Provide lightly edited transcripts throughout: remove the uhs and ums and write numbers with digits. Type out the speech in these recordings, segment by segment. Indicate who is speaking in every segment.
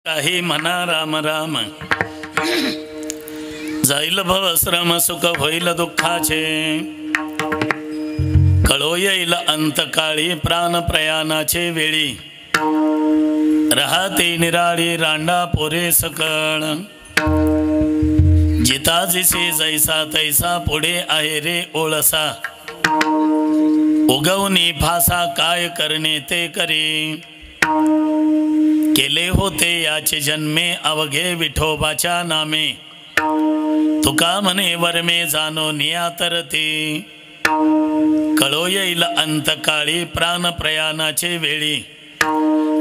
Speaker 1: काही म्हणा राम राम, जाईल भवश्रम सुख होईल दुःखाचे, कळो येईल अंतकाळी प्राण प्रयाणाचे वेळी, राहते निराळी रांडा पोरे सकळ, जिता जिसे जैसा तैसा पुढे आहे रे ओळसा, उगवणी फासा काय करणे ते करी, केले होते याचे जन्मे अवघे विठोबाच्या नामे, तुका म्हणे वर्मे जाणो नियातरते, कळो येईल अंतकाळी प्राण प्रयाणाचे वेळी,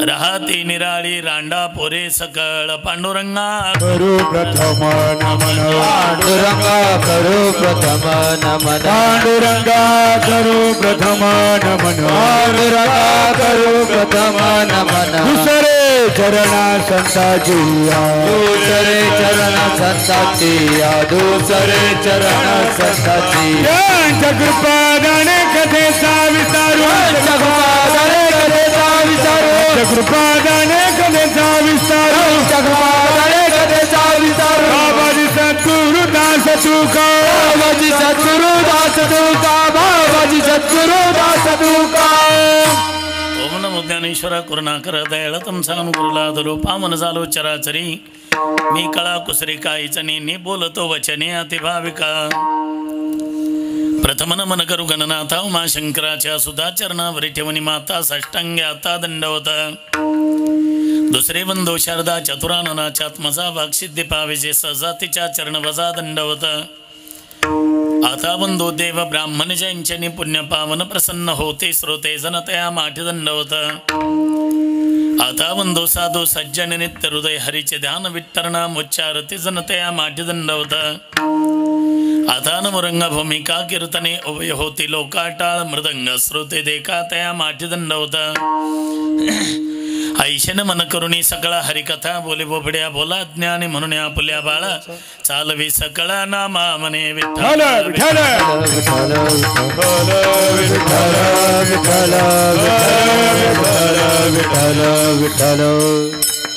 Speaker 1: राहते निराळी रांडा पोरे सकळ, पांडुरंगा
Speaker 2: करू प्रथम नमन,
Speaker 3: पांडुरंगा करू प्रथम नमन,
Speaker 2: पांडुरंगा करू प्रथम नमन,
Speaker 3: पांडुरंगा करू प्रथम नमन,
Speaker 2: दुसरे चरण संताची
Speaker 3: दुसरे चरण संताची, दुसरे चरण संताची,
Speaker 2: यांच्या कृपादाने कथेचा विस्तारू,
Speaker 3: जगपादाने कथेचा विचारू,
Speaker 2: कृपादाने कथेचा विस्तारू,
Speaker 3: जगपादाने कथेचा विचारू,
Speaker 2: बाबाजी सद्गुरु दास तुका,
Speaker 3: बाबाजी सद्गुरु दास तुका, बाबाजी सद्गुरु दास तुका.
Speaker 1: ओम नमो ज्ञानेश्वरा करुणाकर दयाळ तुमचा अनुग्रला दलो पावन झालो चराचरी, मी कळा कुसरी काहीचनी नि बोलतो वचने अतिभाविका, प्रथम नमन करू गणनाथा उमा शंकराच्या सुधा चरणावरी ठेवणी माता साष्टांगे आता दंडवत, दुसरे बंधू शारदा चतुराननाच्यात्मजा वाक्सिद्धी पाविजे सजातीच्या चरण वजा दंडवत, आता बंधू देव ब्राह्मण जैंचनी पुण्य पावन प्रसन्न होते श्रोते जनतया माठी दंडवत, आता बंधू साधू सज्जन नित्य हृदय हरीचे ध्यान विठ्ठरनाम उच्चारते जनतया माठी दंडवत, आता नमरंग भूमिका कीर्तने उभय होती लोकाटाळ मृदंग श्रोते देखा तया माठी दंडवत, ऐशेन मन करुणी सकळा हरिकथा बोले बोबड्या बोला ज्ञानी म्हणून आपुल्या बाळा, चालवी सकळा नामा म्हणे विठ्ठल
Speaker 2: विठ्ठल
Speaker 3: विठ्ठल विठ्ठल विठ्ठल.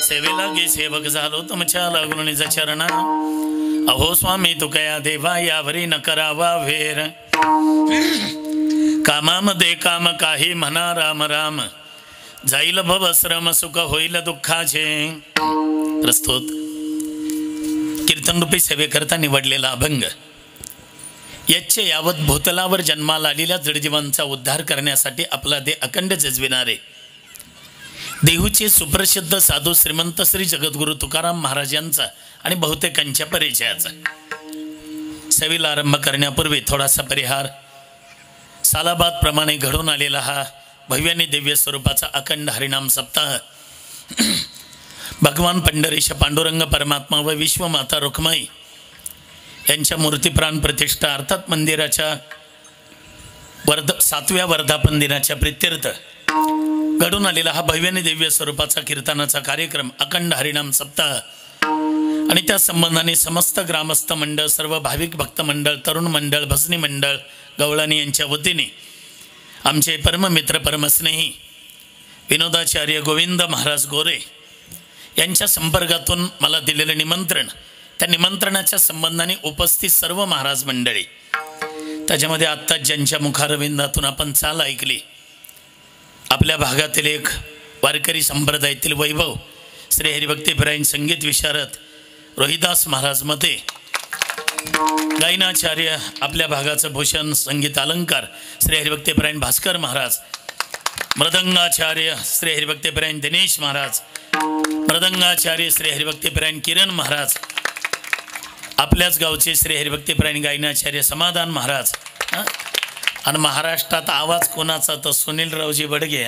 Speaker 1: सेवेला गे सेवक झालो तुमच्या लागून चरणा, अहो स्वामी तुकया देवा यावरी न करावा वेर, कामामध्ये काम काही म्हणा राम राम, जाईल भवश्रम सुख होईल दुःखाचे. प्रस्तुत कीर्तनरूपी सेवेकरता निवडलेला अभंग, याचे यावत भूतलावर जन्माला आलेल्या जडजीवांचा उद्धार करण्यासाठी आपला देह अखंड जजविणारे देहूचे सुप्रसिद्ध साधू श्रीमंत श्री जगद्गुरु तुकाराम महाराज यांचा आणि बहुतेकांच्या परिचयाचा. सेवेला आरंभ करण्यापूर्वी थोडासा परिहार. सालाबाद प्रमाणे घडून आलेला हा भव्यानी दिव्य स्वरूपाचा अखंड हरिनाम सप्ताह भगवान पंढरीश पांडुरंग परमात्मा व विश्वमाता रुक्माई यांच्या मूर्ती प्राण प्रतिष्ठा अर्थात मंदिराच्या 7व्या वर्धापन दिनाच्या प्रित्यर्थ घडून आलेला हा भव्यानी दिव्य स्वरूपाचा कीर्तनाचा कार्यक्रम अखंड हरिनाम सप्ताह आणि त्या संबंधाने समस्त ग्रामस्थ मंडळ, सर्व भाविक भक्त मंडळ, तरुण मंडळ, भजनी मंडळ गवळणी यांच्या वतीने आमचे परममित्र परमस्नेही विनोदाचार्य गोविंद महाराज गोरे यांच्या संपर्कातून मला दिलेले निमंत्रण, त्या निमंत्रणाच्या संबंधाने उपस्थित सर्व महाराज मंडळी, त्याच्यामध्ये आत्ताच ज्यांच्या मुखारविंदातून आपण चाल ऐकली, आपल्या भागातील एक वारकरी संप्रदायातील वैभव श्री हरिभक्तीपरायण संगीत विशारद रोहिदास महाराज मते, गायनाचार्य आपल्या भागाचं भूषण संगीत अलंकार श्री हरिभक्तीपरायण भास्कर महाराज, मृदंगाचार्य श्री हरिभक्तीपरायण दिनेश महाराज, मृदंगाचार्य श्री हरिभक्तीपरायण किरण महाराज, आपल्याच गावचे श्री हरिभक्तीपरायण गायनाचार्य समाधान महाराज, आणि महाराष्ट्रात आवाज कोणाचा तर सुनीलरावजी बडगे.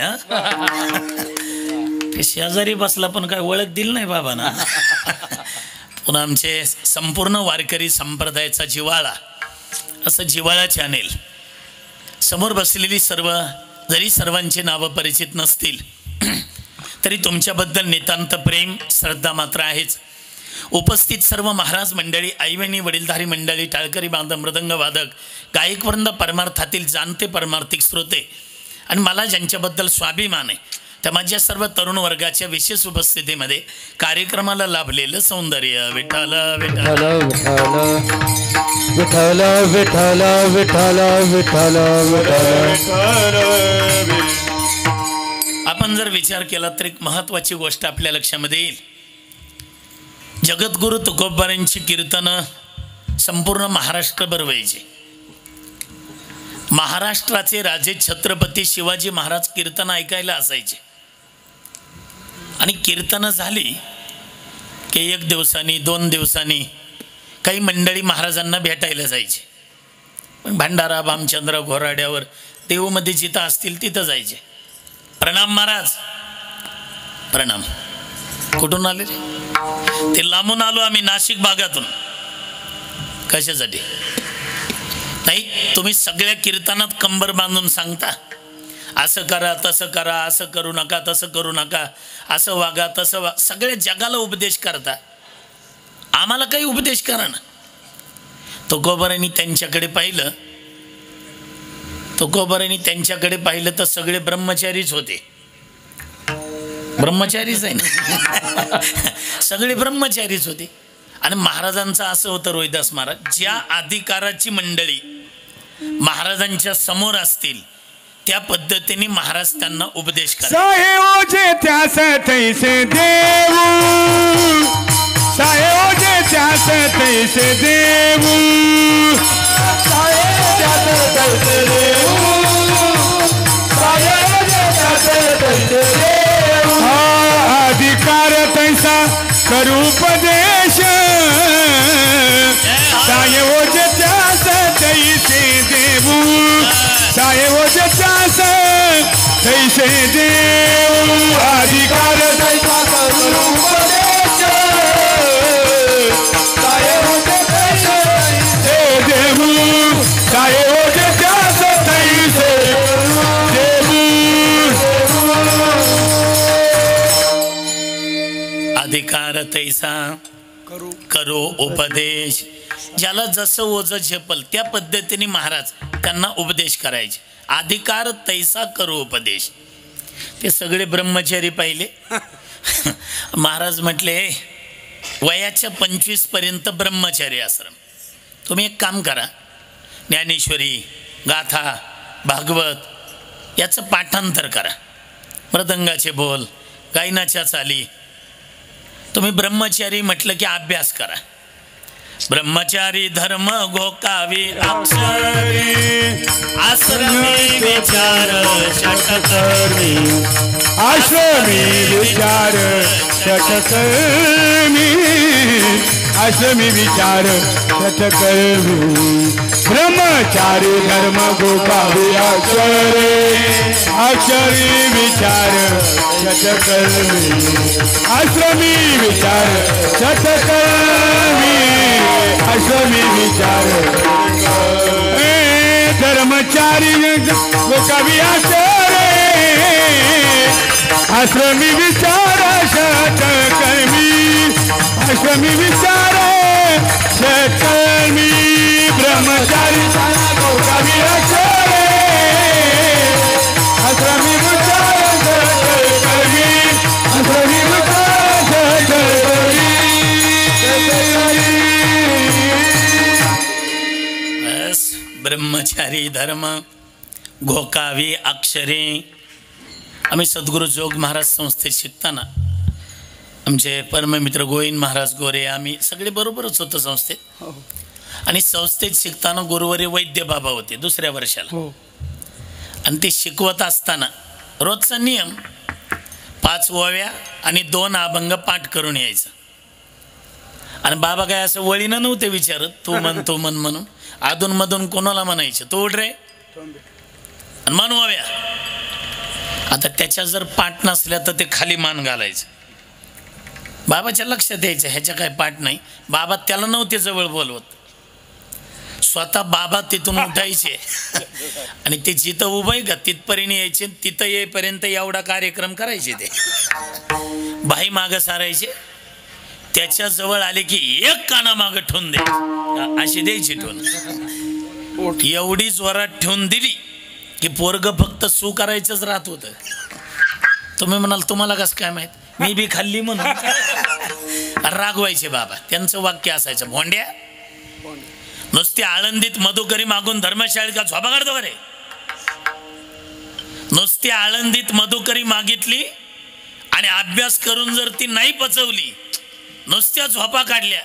Speaker 1: ते शेजारी बसला पण काय ओळख दिली नाही बाबा ना. पुन्हा आमचे संपूर्ण वारकरी संप्रदायाचा जिव्हाळा असं जिव्हाळा चॅनेल, समोर बसलेली सर्व जरी सर्वांची नावं परिचित नसतील तरी तुमच्याबद्दल नितांत प्रेम श्रद्धा मात्र आहेच. उपस्थित सर्व महाराज मंडळी, आईवणी, वडीलधारी मंडळी, टाळकरी बांधव, मृदंग वादक, गायकवृंद, परमार्थातील जाणते परमार्थिक श्रोते आणि मला ज्यांच्याबद्दल स्वाभिमान आहे त्या माझ्या सर्व तरुण वर्गाच्या विशेष उपस्थितीमध्ये कार्यक्रमाला लाभलेलं सौंदर्य विठ्ठल विठ्ठल
Speaker 3: विठ्ठल विठ्ठल विठ्ठल विठ्ठल विठ्ठल.
Speaker 1: आपण जर विचार केला तर एक महत्वाची गोष्ट आपल्या लक्षामध्ये येईल. जगद्गुरु तुकोबारांची कीर्तनं संपूर्ण महाराष्ट्रभर व्हायची. महाराष्ट्राचे राजे छत्रपती शिवाजी महाराज कीर्तन ऐकायला असायचे आणि कीर्तनं झाली की 1 दिवसांनी 2 दिवसांनी काही मंडळी महाराजांना भेटायला जायचे. भंडारा भामचंद्र घोराड्यावर देवमध्ये जिथं असतील तिथं जायचे. प्रणाम महाराज. प्रणाम. कुठून आले रे? ते लांबून आलो आम्ही नाशिक भागातून. कशासाठी? नाही, तुम्ही सगळ्या कीर्तनात कंबर बांधून सांगता असं करा तसं करा, असं करू नका तसं करू नका, असं वागा तसं वा, सगळ्या जगाला उपदेश करता. आम्हाला काही उपदेश करा ना. तुकोबारांनी त्यांच्याकडे पाहिलं तर सगळे ब्रह्मचारीच होते. ब्रह्मचारीच आहे ना. सगळे ब्रह्मचारीच होते. आणि महाराजांचं असं होतं रोहिदास महाराज, ज्या अधिकाराची मंडळी महाराजांच्या समोर असतील त्या पद्धतीने महाराज त्यांना उपदेश करतात.
Speaker 2: साहेबोजे त्यास तैसे देऊ, साहेबोजे त्यास तैसे देऊ, अधिकार तैसा करू उपदेश, साहेबोजे त्यास तैसे देऊ, साहेबोजे त्यास तैसे देऊ, अधिकार तैसा करू उपदेश, साहेबोजे तैसे देऊ, साहेबोजे त्यास तैसे देऊ.
Speaker 1: अधिकार तैसा करो उपदेश. ज्याला जसं ओझं झेपल त्या पद्धतीने महाराज त्यांना उपदेश करायचे. अधिकार तैसा करो उपदेश. ते सगळे ब्रह्मचारी पाहिले. महाराज म्हटले वयाच्या 25 पर्यंत ब्रह्मचारी आश्रम. तुम्ही एक काम करा, ज्ञानेश्वरी, गाथा, भागवत याचं पाठांतर करा. मृदंगाचे बोल, गायनाच्या चाली. तुम्ही ब्रह्मचारी म्हटलं की अभ्यास करा. ब्रह्मचारी धर्म घोकावी अक्षरी, आश्रमी विचार षटकर्मी,
Speaker 2: आश्रमी विचार षटकर्मी, आश्रमी विचार षटकर्मी. ब्रह्मचारी धर्म गोपावी अक्षरी, अक्षरी विचार षटकर्मी, आश्रमी विचार षटकर्मी, आश्रमी विचार. धर्मचारी गोपावी अक्षरी, आश्रमी विचार षटकर्मी, आश्रमी विचार षटकर्मी. ब्रह्मचारी गोपावी अक्षरी, आश्रमी विचार षटकर्मी, आश्रमी विचार षटकर्मी.
Speaker 1: बस ब्रह्मचारी धर्म घोकावी अक्षरे. आम्ही सद्गुरू जोग महाराज संस्थेत शिकताना आमचे परममित्र गोविंद महाराज गोरे आम्ही सगळे बरोबरच होतो संस्थेत. आणि संस्थेत शिकताना गुरुवारी वैद्य बाबा होते 2ऱ्या वर्षाला. आणि ते शिकवत असताना रोजचा नियम 5 ओव्या आणि 2 अभंग पाठ करून यायचं. आणि बाबा काय असं वळीनं नव्हते विचारत, तू म्हण म्हणून. अधूनमधून कोणाला म्हणायचं तू उठ रे आणि म्हण ओव्या. आता त्याच्या जर पाठ नसल्या तर ते खाली मान घालायचं. बाबाच्या लक्षात यायचं ह्याच्या काय पाठ नाही. बाबा त्याला नव्हते जवळ बोलवत, स्वतः बाबा तिथून उठायचे आणि ते जिथं उभं आहे का तिथपर्यंत यायचे. तिथं येईपर्यंत एवढा कार्यक्रम करायचे. ते बाई मागं सारायचे. त्याच्या जवळ आले की एक काना मागं ठेवून दे अशी द्यायची ठेवून. एवढी जोरात ठेवून दिली की पोरग फक्त सू करायचंच राहत होतं. तुम्ही म्हणाल तुम्हाला कसं काय माहित, मी बी खाल्ली म्हणून. रागवायचे बाबा. त्यांचं वाक्य असायचं, भोंड्या नुसती आळंदीत मधुकरी मागून धर्मशाळेत का झोपा काढतो का रे? नुसती आळंदीत मधुकरी मागितली आणि अभ्यास करून जर ती नाही पचवली, नुसत्या झोपा काढल्या,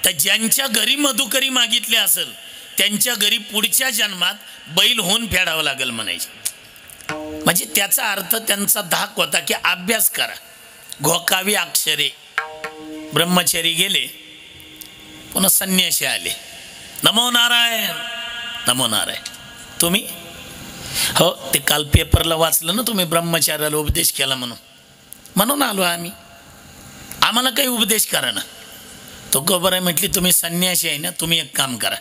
Speaker 1: तर ज्यांच्या घरी मधुकरी मागितली असेल त्यांच्या घरी पुढच्या जन्मात बैल होऊन फेडावं लागेल म्हणायचे. म्हणजे त्याचा अर्थ त्यांचा धाक होता की अभ्यास करा, घोकावी अक्षरे. ब्रह्मचारी गेले, पुन्हा संन्यासी आले. नमो नारायण, नमो नारायण. तुम्ही हो, ते काल पेपरला वाचलं ना तुम्ही, ब्रह्मचार्याला उपदेश केला म्हणून आलो आम्ही. आम्हाला काही उपदेश करा ना. तो गोबर आहे म्हटली, तुम्ही संन्यासी आहे ना, तुम्ही एक काम करा,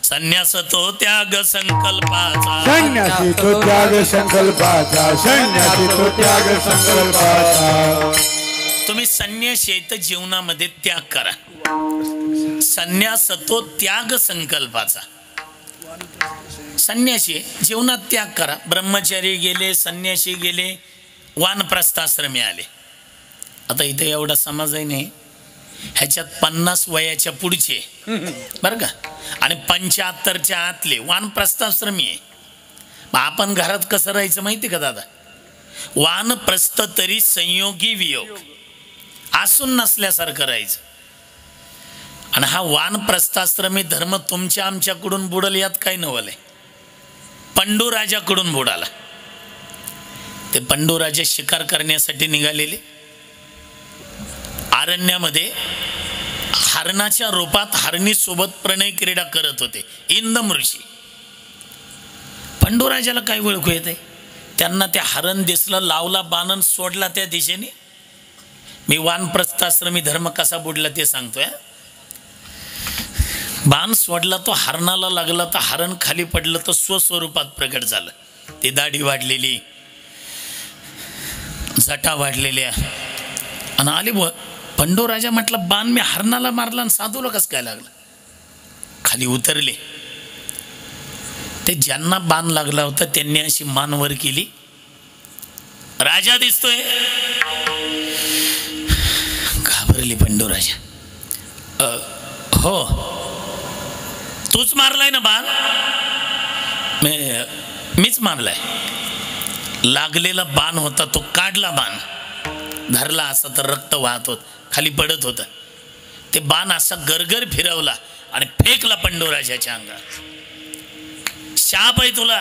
Speaker 1: संन्यास तो त्याग संकल्पाचा,
Speaker 2: संन्यासी तो त्याग संकल्पाचा, संन्यासी तो त्याग संकल्पाचा.
Speaker 1: तुम्ही संन्यासी आहे तर जीवनामध्ये त्याग करा. संन्यास तो त्याग संकल्पाचा. संन्यासी जीवनात त्याग करा. ब्रह्मचारी गेले, संन्यासी गेले, वानप्रस्थाश्रमी आले. आता इथे एवढा समाज आहे नाही, ह्याच्यात 50 वयाच्या पुढचे बरं का आणि 75च्या आतले वानप्रस्थाश्रमी आहे. मग आपण घरात कसं राहायचं माहिती का दादा? वानप्रस्थ तरी संयोगी वियोग, असून नसल्यासारखं राहायचं. आणि हा वानप्रस्थाश्रमी धर्म तुमच्या आमच्याकडून बुडल यात काही नवल आहे. पंडूराजाकडून बुडाला. ते पंडूराजा शिकार करण्यासाठी निघालेले, अरण्यामध्ये हरणाच्या रूपात हरणीसोबत प्रणय क्रीडा करत होते. इंदम ऋषी. पंडूराजाला काय ओळखू येते? त्यांना ते हरण दिसलं, लावला बाणन, सोडला त्या दिशेने. मी वानप्रस्थाश्रमी धर्म कसा बुडला ते सांगतोय. बाण सोडला, तो हरणाला लागला, तर हरण खाली पडलं, तर स्वस्वरूपात प्रकट झालं. ती दाढी वाढलेली, जटा वाढलेल्या, आणि आले. पंडूराजा म्हटलं, बाण मी हरणाला मारला आणि साधूला कसं काय लागलं? खाली उतरले. ते ज्यांना बाण लागला होता त्यांनी अशी मान वर केली. राजा दिसतोय. घाबरली पंडूराजा. हो, तूच मारलाय ना बाण? मीच मारलाय. लागलेला बाण होता, तो काढला बाण, धरला असा तर रक्त वाहत होत, खाली पडत होत. ते बाण असा गरगर फिरवला आणि फेकला पंडूराजाच्या अंगात. शाप आहे तुला,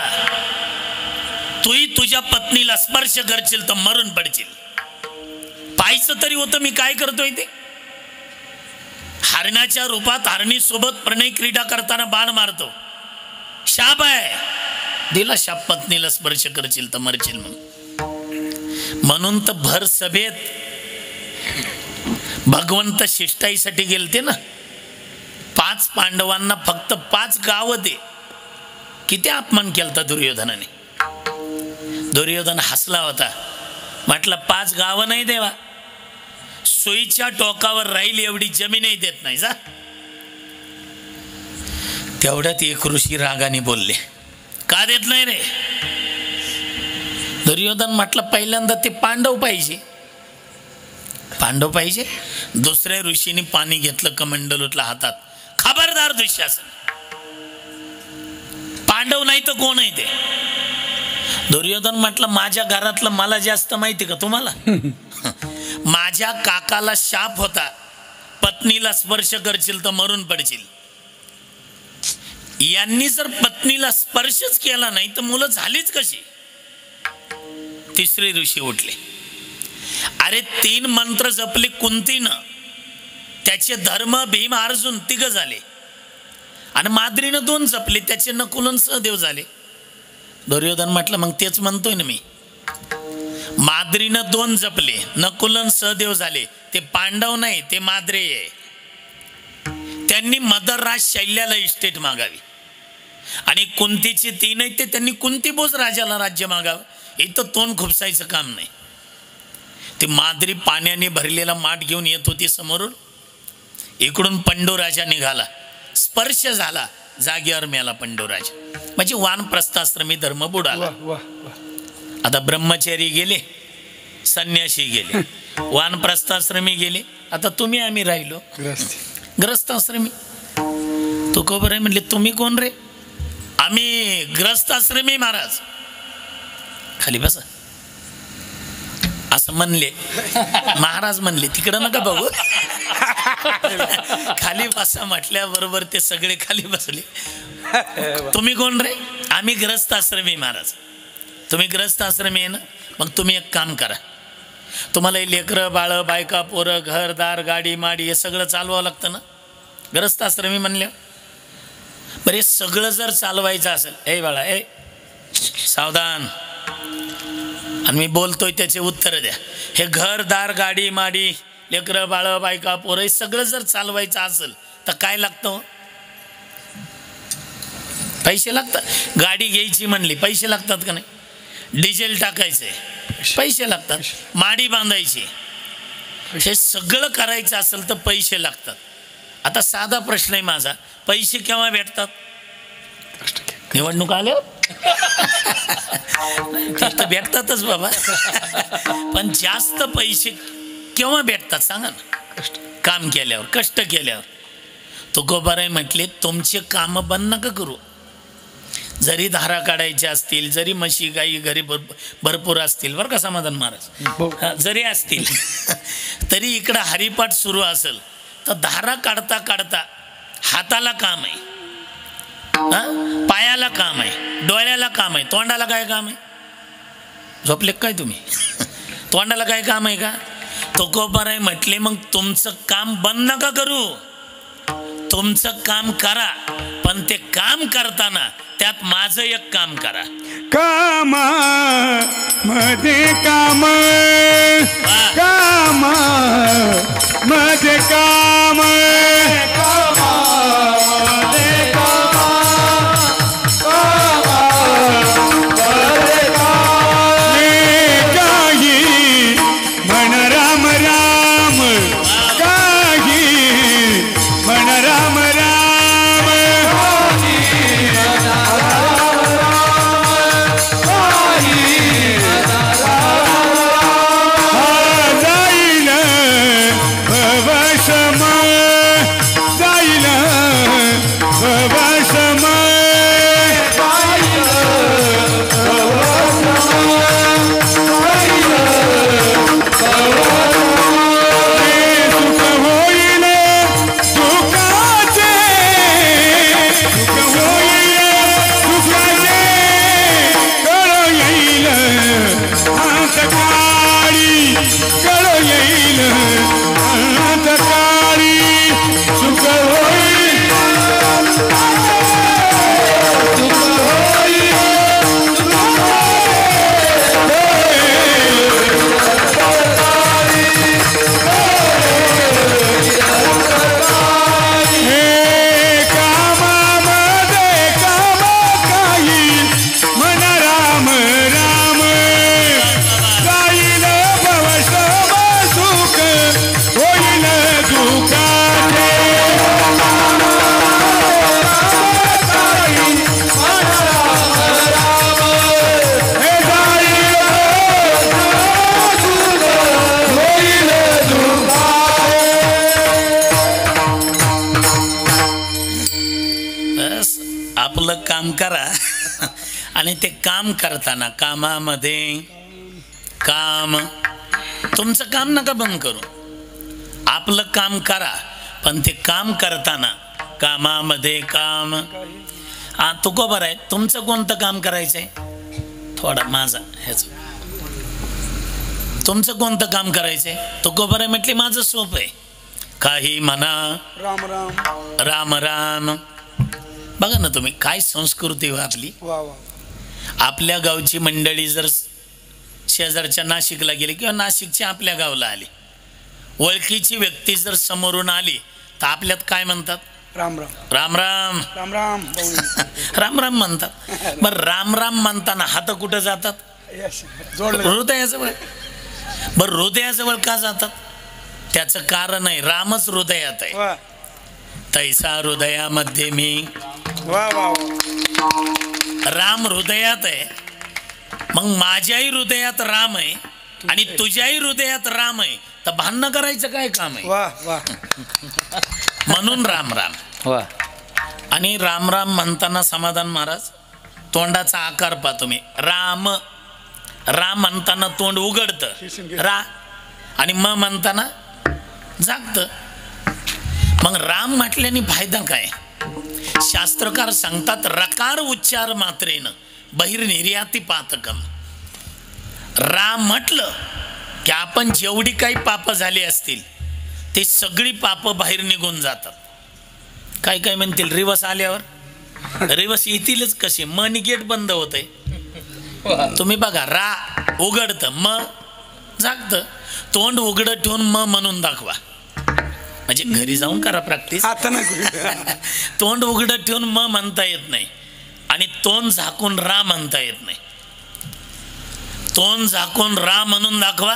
Speaker 1: तूही तुझ्या पत्नीला स्पर्श करशील तर मरून पडशील. पाहायचं तरी होतं मी काय करतोय ते. हरणाच्या रूपात हरणी सोबत प्रणय क्रीडा करताना बाण मारतो. शाप आहे, दिला शाप, पत्नीला स्पर्श करशील तर मरशील म्हणून तर भर सभेत भगवंत शिष्टाईसाठी गेलते ना. 5 पांडवांना फक्त 5 गाव दे. किती अपमान केलता दुर्योधनाने. दुर्योधन हसला होता, म्हटलं 5 गावं नाही देवा, सोयीच्या टोकावर राहील एवढी जमीनही देत नाही जा. तेवढ्यात एक ऋषी रागाने बोलले, का देत नाही रे? दुर्योधन म्हटलं, पहिल्यांदा ते पांडव पाहिजे. पांडव पाहिजे. दुसऱ्या ऋषीने पाणी घेतलं कमंडलूतला हातात. खबरदार दुःशासन, पांडव नाही तर कोण आहे ते? दुर्योधन म्हटलं, माझ्या घरातलं मला जास्त माहिती का तुम्हाला? माझ्या काकाला शाप होता, पत्नीला स्पर्श करशील तर मरून पडशील. यांनी जर पत्नीला स्पर्शच केला नाही तर मुलं झालीच कशी? तिसरे ऋषी उठले. अरे 3 मंत्र जपले कुंतीनं, त्याचे धर्म भीम अर्जुन 3 झाले. आणि माद्रीनं 2 जपले, त्याचे नकुल आणि सहदेव झाले. दुर्योधन म्हटलं, मग तेच म्हणतोय ना मी. माद्रीनं 2 जपले, नकुल आणि सहदेव झाले. ते पांडव नाही, ते माद्रे आहे. त्यांनी मदरराज शैल्याला इस्टेट मागावी. आणि कुंतीची 3 आहेत, ते त्यांनी कुंतीभोज राजाला राज्य मागावं. इथं तोंड खुपसायचं काम नाही. ती माद्री पाण्याने भरलेला माठ घेऊन येत होती समोरून. इकडून पंडूराजा निघाला, स्पर्श झाला, जागेवर मेला पंडूराजा. म्हणजे वानप्रस्थाश्रमी धर्म बुडाला. आता ब्रह्मचारी गेले, संन्यासी गेले, वानप्रस्थाश्रमी गेले, आता तुम्ही आम्ही राहिलो ग्रस्त आश्रमी. तुकोबर आहे म्हणले तुम्ही कोण रे? आम्ही ग्रस्त आश्रमी महाराज. खाली बसा असं म्हणले. महाराज म्हणले तिकडं नका बघू, खाली बसा म्हटल्याबरोबर ते सगळे खाली बसले. तुम्ही कोण रे? आम्ही ग्रस्त आश्रमी महाराज. तुम्ही ग्रस्त आश्रमी आहे ना, मग तुम्ही एक काम करा, तुम्हाला लेकरं बाळ बायका पोरं घरदार गाडी माडी हे सगळं चालवावं लागतं ना ग्रस्त आश्रमी म्हणले. बरे सगळं जर चालवायचं असेल, ए बाळा ए सावधान, आणि मी बोलतोय त्याचे उत्तर द्या. हे घरदार गाडी माडी लेकरं बाळ बायका पोरं हे सगळं जर चालवायचं असेल तर काय लागतं? पैसे लागतात. गाडी घ्यायची म्हणली पैसे लागतात का नाही? डिझेल टाकायचे पैसे लागतात. माडी बांधायची, हे सगळं करायचं असेल तर पैसे लागतात. आता साधा प्रश्न आहे माझा, पैसे केव्हा भेटतात? निवडणूक आल्या तर भेटतातच बाबा, पण जास्त पैसे केव्हा भेटतात सांगा ना? काम केल्यावर, कष्ट केल्यावर. तुकोबाराय म्हटले तुमचे काम बंद नका करू. जरी धारा काढायच्या असतील, जरी म्हशी गाई घरी भरपूर असतील बरं का समाधान महाराज, जरी असतील तरी इकडं हरिपाठ सुरू असेल तर धारा काढता काढता हाताला काम आहे, पायाला काम आहे, डोळ्याला काम आहे, तोंडाला काय काम आहे? झोपले काय तुम्ही? तोंडाला काय काम आहे का? तुकोबाराय म्हटले मग तुमचं काम बंद नका करू, तुमचं काम करा, पण ते काम करताना त्यात माझं एक काम करा.
Speaker 2: काम मध्ये काम, काम मध्ये काम,
Speaker 1: काम करा. आणि ते काम करताना कामामध्ये काम, तुमचं काम नका बंद करू, आपलं काम करा, पण ते काम करताना कामामध्ये काम. हा तुकोबर आहे, तुमचं कोणतं काम करायचंय? थोडा माझा ह्याच, तुमचं कोणतं काम करायचंय? तुकोबर आहे म्हटले माझं सोप आहे, काही म्हणा
Speaker 3: राम राम
Speaker 1: राम राम. बघा ना तुम्ही काय संस्कृती हो आपली. आपल्या गावची मंडळी जर शेजारच्या नाशिकला गेली किंवा नाशिकच्या आपल्या गावला आली, ओळखीची व्यक्ती जर समोरून आली तर आपल्यात काय म्हणतात?
Speaker 3: राम राम
Speaker 1: राम राम
Speaker 3: राम राम
Speaker 1: राम राम म्हणतात. मग राम राम म्हणताना हात कुठं जातात? हृदयाजवळ. बरं हृदयाजवळ का जातात? त्याचं कारण आहे, रामच हृदयात आहे. तैसा हृदयामध्ये मी, राम हृदयात आहे, मग माझ्याही हृदयात राम आहे, आणि तुझ्याही हृदयात राम आहे तर भांडणं करायचं काय काम आहे?
Speaker 2: वा वा.
Speaker 1: म्हणून राम राम.
Speaker 3: वा.
Speaker 1: आणि राम राम म्हणताना समाधान महाराज तोंडाचा आकार पहा तुम्ही. राम राम म्हणताना तोंड उघडतं रा, आणि म म्हणताना जागतं. मग राम म्हटल्याने फायदा काय? शास्त्रकार सांगतात रकार उच्चार मात्रेनं बहिर्निर्याती पातकम. राम म्हटलं की आपण जेवढी काही पाप झाली असतील ते सगळी पाप बाहेर निघून जातात. काय काय म्हणतील रिवस आल्यावर रिवस येतीलच कशी? म निगेट बंद होतंय. तुम्ही बघा रा उघडतं म जागतं. तोंड उघडं ठेवून म म्हणून दाखवा. म्हणजे घरी जाऊन करा प्रॅक्टिस.
Speaker 2: आता ना
Speaker 1: तोंड उघडं ठेवून म म्हणता येत नाही आणि तोंड झाकून रा म्हणता येत नाही. तोंड झाकून रा म्हणून दाखवा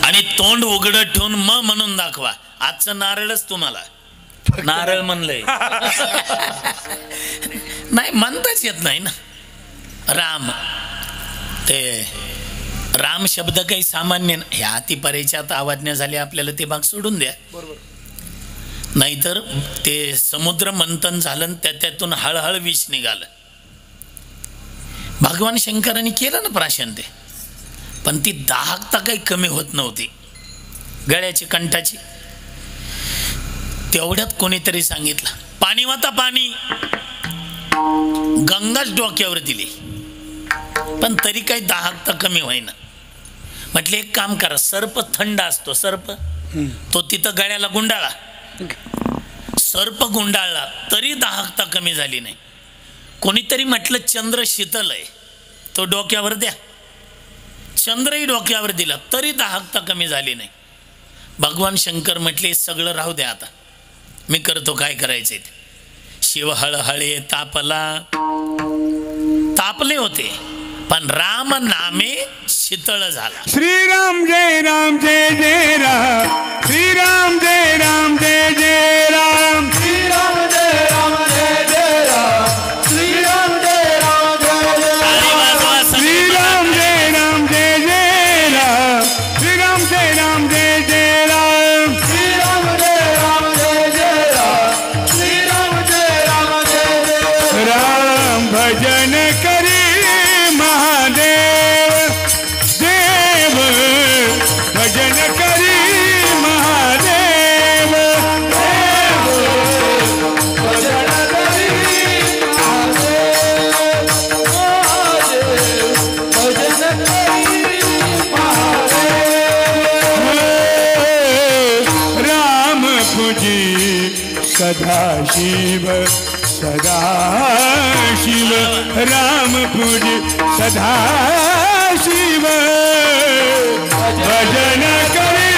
Speaker 1: आणि तोंड उघडं ठेवून म म्हणून दाखवा. आजचं नारळच तुम्हाला नारळ म्हणलंय. नाही म्हणताच येत नाही ना. राम ते राम शब्द काही सामान्य नाही. ह्या अति परिचयात आवाजण्या झाल्या आपल्याला ते भाग सोडून द्या. नाहीतर ते समुद्र मंथन झालं त्यातून हळहळ विष निघालं. भगवान शंकरांनी केलं ना प्राशन ते, पण ती दाहकता काही कमी होत नव्हती गळ्याची कंठाची. तेवढ्यात कोणीतरी सांगितलं पाणी वाता पाणी. गंगाच डोक्यावर दिली पण तरी काही दाहकता कमी होईना. म्हटले एक काम करा, सर्प थंड असतो सर्प, तो तिथं गळ्याला गुंडाळा. सर्प गुंडाळला तरी दाहकता कमी झाली नाही. कोणीतरी म्हटलं चंद्र शीतल आहे, तो डोक्यावर द्या. चंद्रही डोक्यावर दिला तरी दाहकता कमी झाली नाही. भगवान शंकर म्हटले सगळं राहू द्या, आता मी करतो काय करायचंय ते. शिव हळहळे तापला. तापले होते पण राम नामे शीतळ झाला.
Speaker 2: श्रीराम जय राम जय जय राम. श्रीराम जय राम जय जय राम.
Speaker 3: श्रीराम जय राम जय जय राम. श्रीराम जय राम जय जय
Speaker 1: ताली वाजवा सगळे.
Speaker 2: श्रीराम जय राम जय जय राम. श्रीराम जय राम जय जय राम.
Speaker 3: श्रीराम जय राम जय जय राम. श्रीराम जय राम जय जय
Speaker 2: राम भजन करी महादेव देव. भजन करी महादेव देव.
Speaker 3: भजन करी महादेव महादेव. भजन करी महादेव.
Speaker 2: राम पूजी सदाशिव सदाशिव. राम पूजी सदाशिव. भजन करी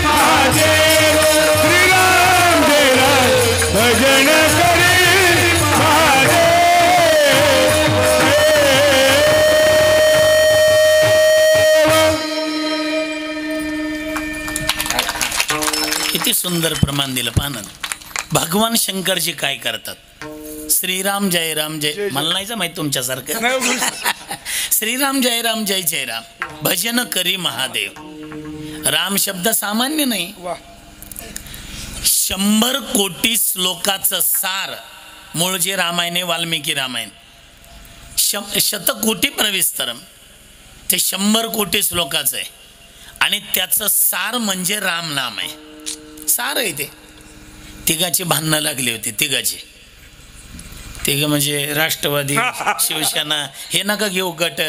Speaker 2: महादेव. श्रीराम जय राम. भजन करी महादेव.
Speaker 1: किती सुंदर प्रमाण दिलं पाहणं. भगवान शंकरजी काय करतात? श्रीराम जय राम जय मला नाही माहित तुमच्यासारखं. श्रीराम जय राम जय जय राम. भजन करी महादेव. राम शब्द सामान्य नाही. 100 कोटी श्लोकाचं सार मूळ जे रामायण आहे वाल्मिकी रामायण. शतकोटी प्रविस्तरम ते 100 कोटी श्लोकाचं आहे आणि त्याचं सार म्हणजे राम नाम आहे. सार आहे ते. तिघाची भांडणं लागली होती. तिघ म्हणजे राष्ट्रवादी शिवसेना हे नका घेऊ गट.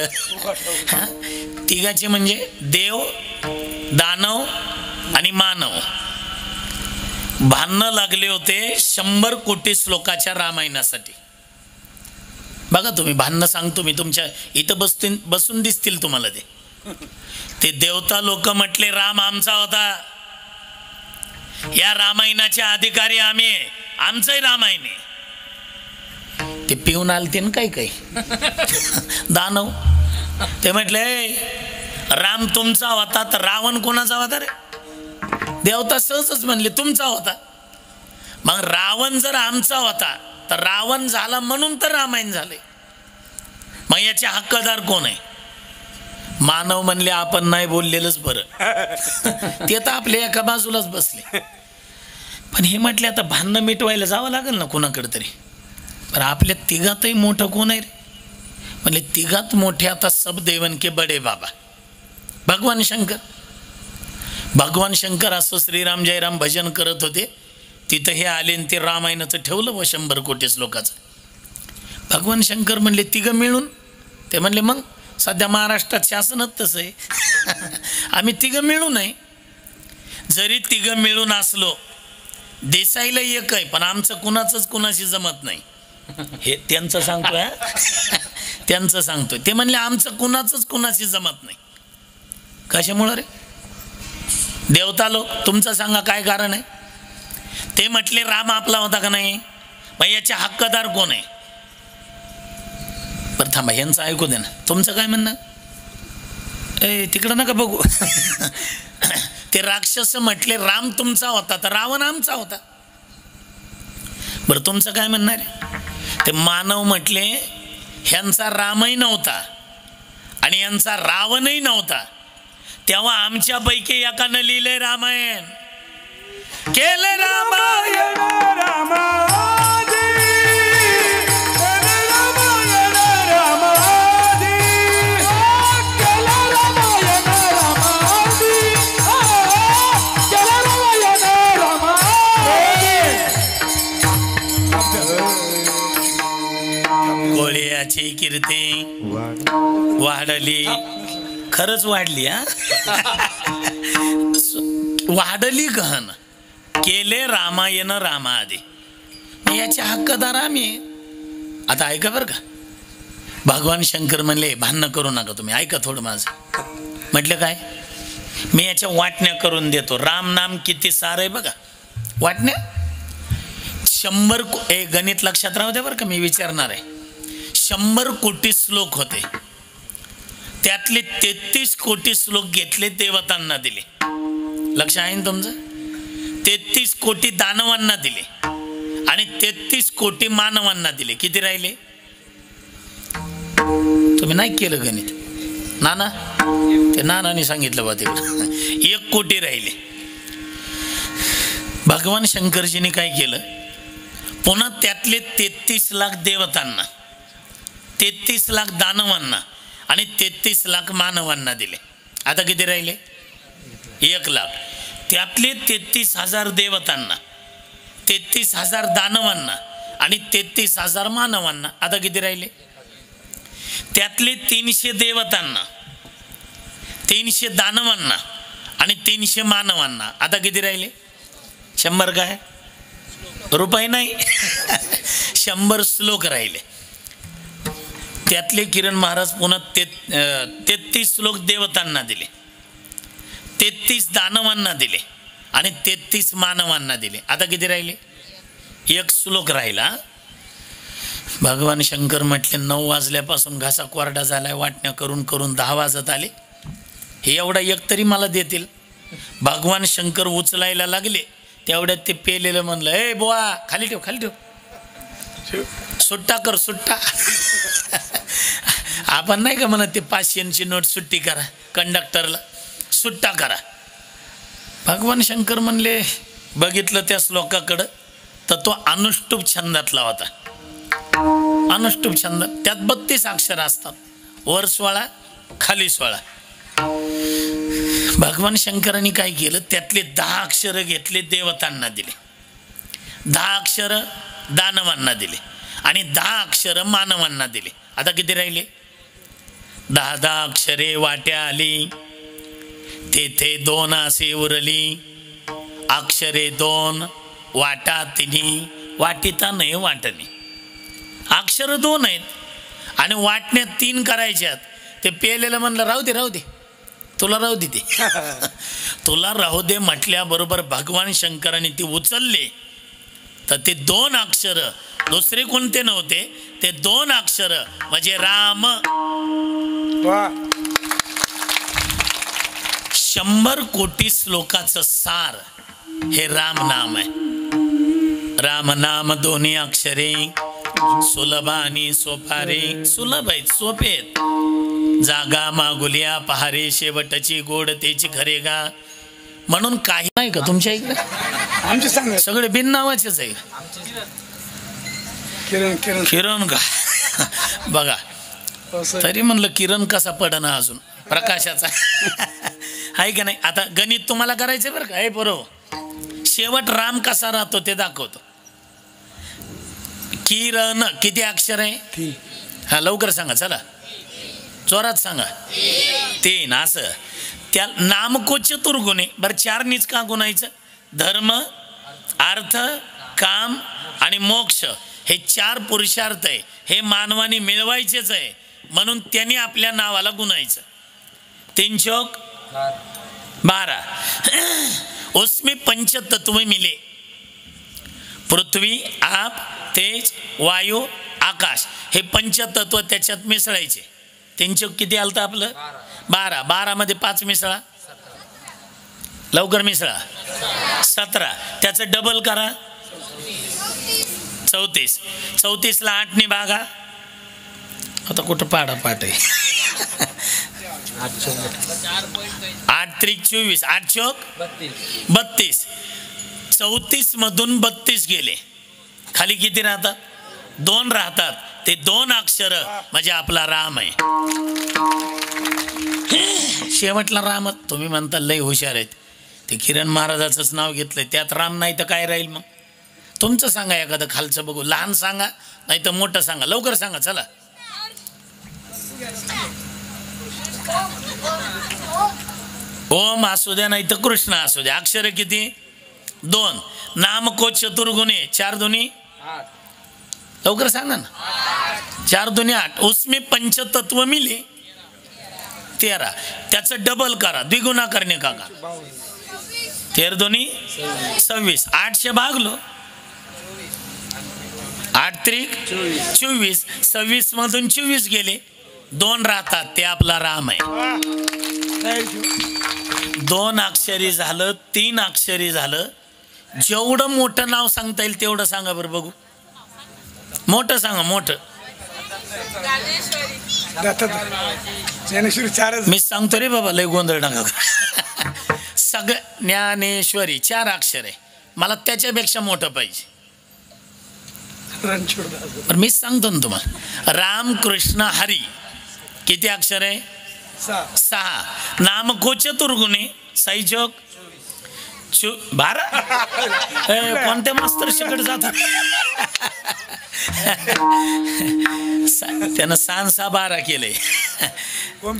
Speaker 1: तिघाचे म्हणजे देव दानव आणि मानव भांडणं लागले होते 100 कोटी श्लोकाच्या रामायणासाठी. बघा तुम्ही भांडणं सांगतो मी तुमच्या इथं बसून दिसतील तुम्हाला. ते देवता लोक म्हटले राम आमचा होता, या रामायणाचे अधिकारी आम्ही आहे, आमचंही रामायण आहे. ते पिऊन आलते ना काही दानव. ते म्हटले राम तुमचा होता तर रावण कोणाचा होता रे? देवता सहजच म्हणले तुमचा होता. मग रावण जर आमचा होता तर रावण झाला म्हणून तर रामायण झाले. मग याचे हक्कदार कोण आहे? मानव म्हणले आपण नाही बोललेलंच बरं. ते तर आपल्या एका बाजूलाच बसले. पण हे म्हटले आता भांडणं मिटवायला जावं लागेल ना कुणाकडे तरी. पण आपल्या तिघातही मोठं कोण आहे रे? म्हणले तिघात मोठे आता सब देवन के बडे बाबा भगवान शंकर. भगवान शंकर असं श्रीराम जयराम भजन करत होते. तिथं हे आले आणि ते रामायणाचं ठेवलं व 100 कोटी श्लोकाचं. भगवान शंकर म्हणले तिघं मिळून. ते म्हणले मग सध्या महाराष्ट्रात शासनच तसं आहे. आम्ही तिघं मिळून आहे. जरी तिघं मिळून असलो देसाईला एक आहे पण आमचं कुणाचंच कुणाशी जमत नाही. हे त्यांचं सांगतोय. त्यांचं सांगतोय. ते म्हणले आमचं कुणाचंच कुणाशी जमत नाही. कशामुळं रे? देवता लोक तुमचं सांगा काय कारण आहे? ते म्हटले राम आपला होता का नाही, मग याचे हक्कदार कोण आहे? बरं थांबा यांचं ऐकू दे ना. तुमचं काय म्हणणं? तिकडं नका बघू. ते राक्षस म्हटले राम तुमचा होता तर रावण आमचा होता. बरं तुमचं काय म्हणणार? ते मानव म्हटले ह्यांचा रामही नव्हता आणि यांचा रावणही नव्हता. तेव्हा आमच्यापैकी एकानं लिहिलंय रामायण. केले रामायण
Speaker 2: रामादी रामायण रामादी
Speaker 3: केला रामायण रामादी केला रामायण रामादी.
Speaker 1: गोळ्याची कीर्ती वाढली. खरंच वाढली. वाढली गहन. केले रामायण रामादी. याचे हक्कदार आम्ही. आता ऐका बरं का. भगवान शंकर म्हणले भांडणं करू नका तुम्ही, ऐका थोडं माझं. म्हटलं काय? मी याच्या वाटण्या करून देतो. राम नाम किती सार आहे बघा. वाटण्या 100 गणित लक्षात राहू द्या बरं का. मी विचारणार आहे. 100 कोटी श्लोक होते. त्यातले 33 कोटी श्लोक घेतले देवतांना दिले. लक्ष आहे ना तुमचं? 33 कोटी दानवांना दिले आणि 33 कोटी मानवांना दिले. किती राहिले? तुम्ही नाही केलं गणित. नाना ते नानाने सांगितलं बा तिकडं. 1 कोटी राहिले. भगवान शंकरजीने काय केलं? पुन्हा त्यातले 33 लाख देवतांना, 33 लाख दानवांना आणि 33 लाख मानवांना दिले. आता किती राहिले? 1 लाख. त्यातले 33,000 देवतांना, 33,000 दानवांना आणि 33,000 मानवांना. आता किती राहिले? त्यातले 300 देवतांना, 300 दानवांना आणि 300 मानवांना. आता किती राहिले? 100 काय? रुपये नाही. 100 श्लोक राहिले. त्यातले किरण महाराज पुन्हा 33 श्लोक देवतांना दिले, 33 दानवांना दिले आणि 33 मानवांना दिले. आता किती राहिले? 1 श्लोक राहिला. भगवान शंकर म्हटले 9 वाजल्यापासून घासा कोरडा झालाय. वाटण्या करून करून 10 वाजत आले. हे एवढा एक तरी मला देतील. भगवान शंकर उचलायला लागले. तेवढ्यात ते पेलेलं म्हणलं, ए बुवा खाली ठेव, खाली ठेव, सुट्टा कर, सुट्टा. आपण नाही का म्हणत ते 500ची नोट सुट्टी करा, कंडक्टरला सुट्टा करा. भगवान शंकर म्हणले, बघितलं त्या श्लोकाकडं तर तो अनुष्टुप छंदातला होता. अनुष्टुप छंद, त्यात 32 अक्षर असतात. वर 16 खाली 16. भगवान शंकरांनी काय केलं? त्यातले 10 अक्षर घेतले, देवतांना दिले, 10 अक्षर दानवांना दिले आणि 10 अक्षर मानवांना दिले. आता किती राहिले? 10 अक्षरे वाट्या आली. तेथे 2 असे उरली. अक्षरे 2 वाटा 3. वाटिता नाही वाटणी. अक्षर 2 आहेत आणि वाटण्या 3 करायच्यात. ते पेलेलं म्हणलं राहू दे, राहू दे, तुला राहू दे, ते तुला राहू दे म्हटल्याबरोबर भगवान शंकरांनी ती उचलले. तर ते 2 अक्षर दुसरे कोणते नव्हते, ते 2 अक्षर म्हणजे राम. 100 कोटी श्लोकाचं सार हे राम नाम आहे. राम नाम 2 अक्षरे, सुलभ आणि सोपारे. सुलभ आहेत, सोपे आहेत. जागा मागुलिया पहारे शेवटची गोड तेची खरे गा. म्हणून काही नाही का तुमच्या इकडे?
Speaker 2: आमचे सांग
Speaker 1: सगळे बिन नावाचेच आहे.
Speaker 2: किरण किरण
Speaker 1: किरण का? बघा तरी म्हणलं किरण कसा पडना अजून प्रकाशाचा. आहे का नाही? आता गणित तुम्हाला करायचंय बरं का? हे बरोबर. शेवट राम कसा राहतो ते दाखवतो. किरण किती अक्षर आहे? हा लवकर सांगा, चला जोरात सांगा. 3. असं त्या नामको चतुर्गुणे. बरं 4नीच का गुणायचं? धर्म अर्थ काम आणि मोक्ष हे 4 पुरुषार्थ आहे. हे मानवाने मिळवायचेच आहे म्हणून त्यांनी आपल्या नावाला गुणायचं. 3 चौक 12. उसमें पंचतत्व मिले. पृथ्वी आप तेज वायू आकाश हे पंचतत्व त्याच्यात मिसळायचे. 3 चौक किती आलं आपलं? 12. 12 मध्ये 5 मिसळा, लवकर मिसळा. 17. त्याचं डबल करा, 34. 34ला 8ने भागा. आता कुठं पाडा पाठ आहे? 8 त्रिक 24, 8 चौक 32. 34 मधून 32 गेले, खाली किती राहतात? 2 राहतात. ते 2 अक्षर म्हणजे आपला राम आहे. शेवटला राम. तुम्ही म्हणता लय हुशार आहेत. ते किरण महाराजाचंच नाव घेतलंय, त्यात राम नाही तर काय राहील मग? तुमचं सांगा एखादं खालचं बघू. लहान सांगा नाही तर मोठं सांगा, लवकर सांगा चला. ओम असू द्या नाही तर कृष्ण असू द्या. अक्षर किती? 2. नाम को चतुर्गुणे 4 दुनी 8. लवकर सांगा ना. 4 दुनी 8. उसमें पंचतत्व मिले 13. त्याचं डबल करा, द्विगुणा करणे का? 13 दुनी 26. 8 भागलो, 8 त्रिक 24. 26 मधून 24 गेले, 2 राहतात. ते आपला राम आहे. 2 अक्षरी झालं, 3 अक्षरी झालं. जेवढं मोठं नाव सांगता येईल तेवढं सांगा बरं बघू. मोठं सांगा, मोठं. मी सांगतो रे बाबा, लय गोंधळ नका. ज्ञानेश्वरी 4 अक्षर आहे. मला त्याच्यापेक्षा मोठं पाहिजे. पण मी सांगतो ना तुम्हाला. राम कृष्ण हरी किती अक्षर आहे? 6. नाम को चतुर्गुणे 6 चौक 12. कोणत्या मास्तर शकट जातात? त्यानं 6 12 केलंय.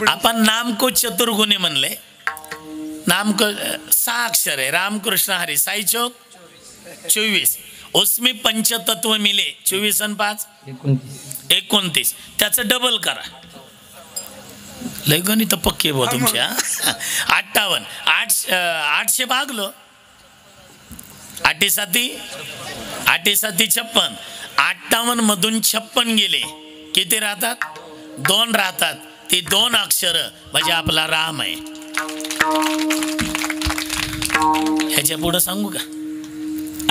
Speaker 1: आपण नाम को चतुर्गुणे म्हणले. नाम को 6 अक्षर आहे. रामकृष्ण हरी 6 चौक 24. उसमें पंचतत्व मिले 24 आणि 5 29. त्याचं डबल करा. लय गणित पक्के बा तुमच्या. 58. 800 भागलो, 8 7 56. 58 मधून 56 गेले, किती राहतात? 2 राहतात. ते 2 अक्षर म्हणजे आपला राम आहे. ह्याच्या पुढं सांगू का?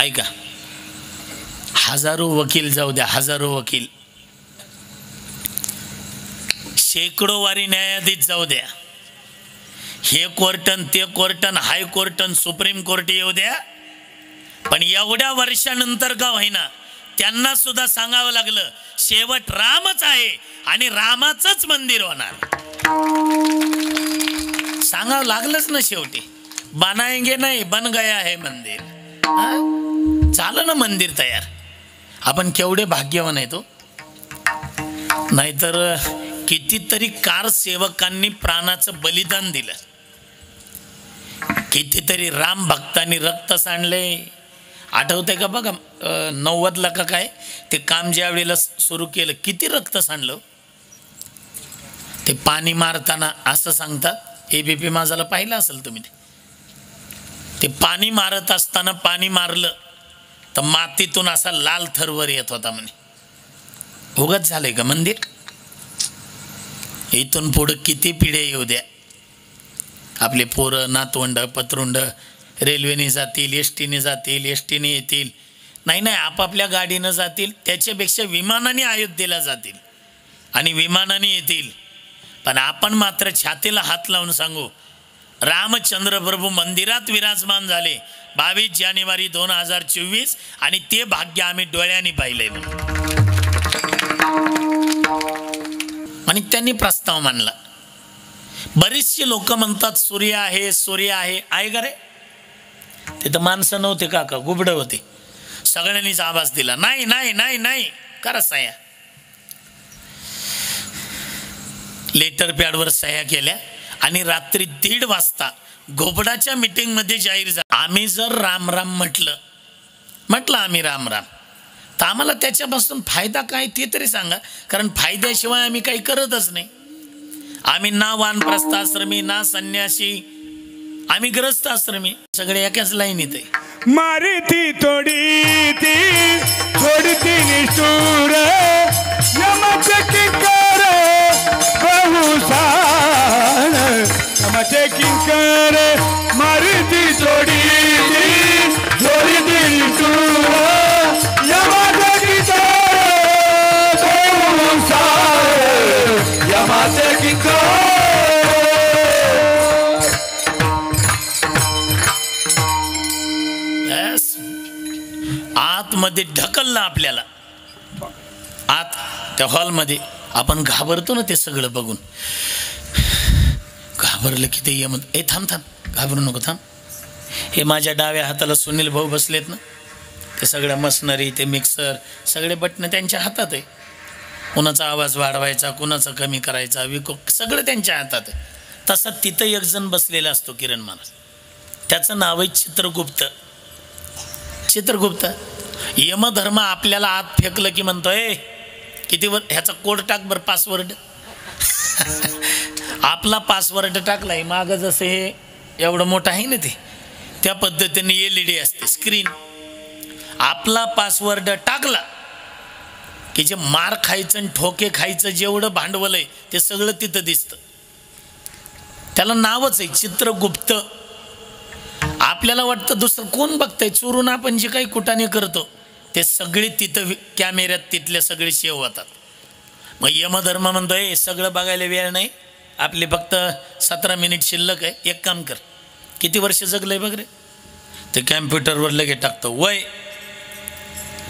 Speaker 1: ऐका. हजारो वकील जाऊ द्या, हजारो वकील, शेकडो वारी न्यायाधीश जाऊ द्या, हे कोर्टन ते कोर्टन, हाय कोर्टन सुप्रीम कोर्ट येऊ द्या, पण एवढ्या वर्षानंतर का होईना त्यांना सुद्धा सांगावं लागलं शेवट रामच आहे आणि रामाचंच मंदिर होणार. सांगावं लागलंच ना शेवटी. बनाएंगे नाही, बन गया है मंदिर. झालं ना मंदिर तयार. आपण केवढे भाग्यवान आहे तो. नाहीतर कितीतरी कार सेवकांनी प्राणाचं बलिदान दिलं, कितीतरी राम भक्तांनी रक्त सांडले. आठवतंय का? बघा 90ला का काय ते काम ज्या वेळेला सुरू केलं, किती रक्त सांडलं. ते पाणी मारताना असं सांगतात, ABP माझाला पाहिलं असेल तुम्ही. ते पाणी मारत असताना पाणी मारलं तर मातीतून असा लाल थरवर येत होता म्हणे. उगाच झालंय का मंदिर? इथून पुढं किती पिढ्या येऊ द्या, आपले पोरं नातवंड पतरुंड रेल्वेने जातील, एसटीने जातील, एसटीने येतील, नाही आपापल्या गाडीनं जातील, त्याच्यापेक्षा विमानाने अयोध्येला जातील आणि विमानाने येतील. पण आपण मात्र छातीला हात लावून सांगू, रामचंद्र प्रभू मंदिरात विराजमान झाले 22 जानेवारी 2024 आणि ते भाग्य आम्ही डोळ्यांनी पाहिलंय आणि त्यांनी प्रस्ताव मांडला. बरीचशी लोक म्हणतात सूर्य आहे, सूर्य आहे का रे? तिथं माणसं नव्हते काका, गुबडं होते. सगळ्यांनीच आवाज दिला, नाही नाही नाही नाही करा सह्या. लेटर पॅडवर सह्या केल्या आणि रात्री 1:30 वाजता घोबडाच्या मीटिंग मध्ये जाहीर झाला, आम्ही जर राम राम म्हटलं आम्ही राम राम, तर आम्हाला त्याच्यापासून फायदा काय ते तरी सांगा. कारण फायद्याशिवाय आम्ही काही करतच नाही. आम्ही ना वानप्रस्थ आश्रमी, ना संन्यासी, आम्ही ग्रस्त आश्रमी, सगळे एकाच लाईनीत आहे.
Speaker 2: मारी ती तोडी ती छोडती निष्ठुर यमचे किंकर बहुसार, यमचे किंकर मारी ती तोडी ती छोडती निष्ठुर यमचे किंकर बहुसार, यमचे किंकर.
Speaker 1: आतमध्ये ढकललं आपल्याला, आत त्या हॉलमध्ये. आपण घाबरतो ना ते सगळं बघून, घाबरलं की ते यम, ए थांब घाबरू नको थांब. हे माझ्या डाव्या हाताला सुनील भाऊ बसलेत ना, ते सगळ्या मशनरी, ते मिक्सर, सगळे बटणं त्यांच्या हातात आहे. कुणाचा आवाज वाढवायचा, कुणाचा कमी करायचा, सगळं त्यांच्या हातात आहे. तसा तिथं एक जण बसलेला असतो, किरण महाराज, त्याचं नाव आहे चित्रगुप्त. यमधर्म आपल्याला आत फेकलं की म्हणतोय किती ह्याचा कोड टाक बरं, पासवर्ड. आपला पासवर्ड टाकलाय मागं, जसं हे एवढं मोठं आहे ना ते, त्या पद्धतीने LED असते स्क्रीन. आपला पासवर्ड टाकला की जे मार खायचं आणि ठोके खायचं जेवढं भांडवल आहे ते सगळं तिथं दिसतं. त्याला नावच आहे चित्रगुप्त. आपल्याला वाटतं दुसरं कोण बघतंय, चोरून आपण जे काही कुटाने करतो ते सगळे तिथं कॅमेऱ्यात तिथले सगळे सेव होतात. मग यमधर्म म्हणतोय सगळं बघायला वेळ नाही, आपले फक्त 17 मिनिट शिल्लक आहे. एक काम कर, किती वर्ष जगलंय बघ रे. ते कॅम्प्युटरवर लगे टाकतो वय,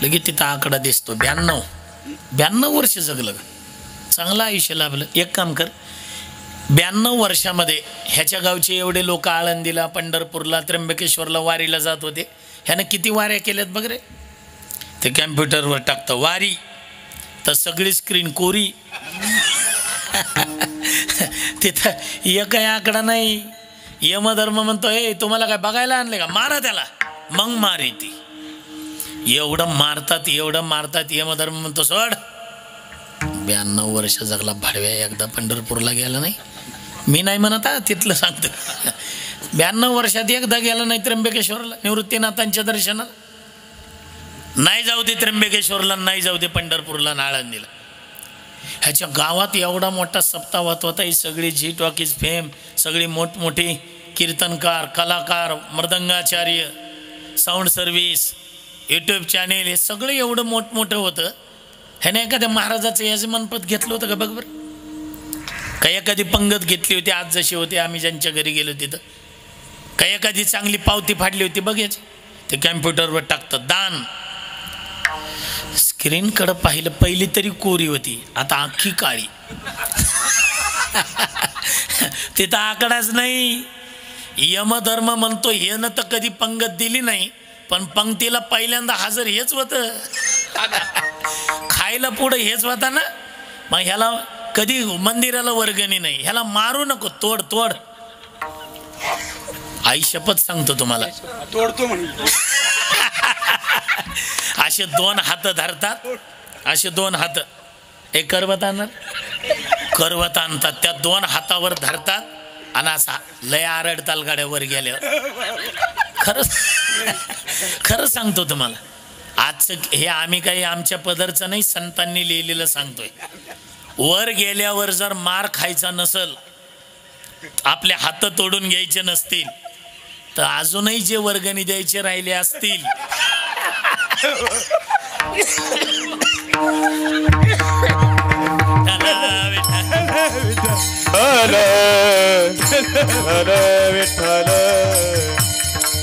Speaker 1: लगे तिथं आकडा दिसतो 92 वर्ष जगलं, चांगलं आयुष्य लाभलं. एक काम कर, 92 वर्षामध्ये ह्याच्या गावचे एवढे लोक आळंदीला, पंढरपूरला, त्र्यंबकेश्वरला वारीला जात होते, ह्यानं किती वाऱ्या केल्यात बघ रे. ते कॅम्प्युटरवर टाकतं वारी, तर सगळी स्क्रीन कोरी. तिथं एकही आकडा नाही. यमधर्म म्हणतो ए तुम्हाला काय बघायला आणले का, मारा त्याला. मग मार येते. एवढं मारतात यमधर्म म्हणतो सोड. 92 वर्ष जगला भाडव्या, एकदा पंढरपूरला गेला नाही. मी नाही म्हणत तिथलं सांगतो. 92 वर्षात एकदा गेला नाही त्र्यंबकेश्वरला निवृत्तीनाथांच्या दर्शनाला. नाही जाऊ दे त्र्यंबकेश्वरला, नाही जाऊ दे पंढरपूरला, आळंदीला. ह्याच्या गावात एवढा मोठा सप्ताह होता. ही सगळी झी टॉकीज फेम, सगळी मोठमोठी कीर्तनकार, कलाकार, मृदंगाचार्य, साऊंड सर्व्हिस, यूट्यूब चॅनेल, हे सगळं एवढं मोठमोठं होतं. ह्याने एखाद्या महाराजाचं यजमानपद घेतलं होतं का बघ बरं. काही एखादी पंगत घेतली होती आज जशी होती आम्ही ज्यांच्या घरी गेलो तिथं, काही एखादी चांगली पावती फाडली होती बघ याची. ते कॅम्प्युटरवर टाकतं दान. स्क्रीनकडं पाहिलं, पहिली तरी कोरी होती, आता अख्खी काळी. तिथं आकडाच नाही. यमधर्म म्हणतो हे न तर कधी पंगत दिली नाही, पण पंक्तीला पहिल्यांदा हजर हेच होतं. खायला पुढं हेच होता ना. मग ह्याला कधी मंदिराला वर्गणी नाही, ह्याला मारू नको, तोड. आई शपथ सांगतो तुम्हाला,
Speaker 2: तोडतो म्हणून.
Speaker 1: असे 2 हात धरतात, असे 2 हात, एक करवत आणतात, त्या 2 हातावर धरतात आणि असा लय आरडताल गाड्यावर गेल्यावर. खरं सांगतो तुम्हाला, आजचं हे आम्ही काही आमच्या पदरचं नाही, संतांनी लिहिलेलं सांगतोय. वर गेल्यावर जर मार खायचा नसल, आपले हात तोडून घ्यायचे नसतील, तर अजूनही जे वर्गणी द्यायचे राहिले असतील
Speaker 3: हर हर विठ्ठल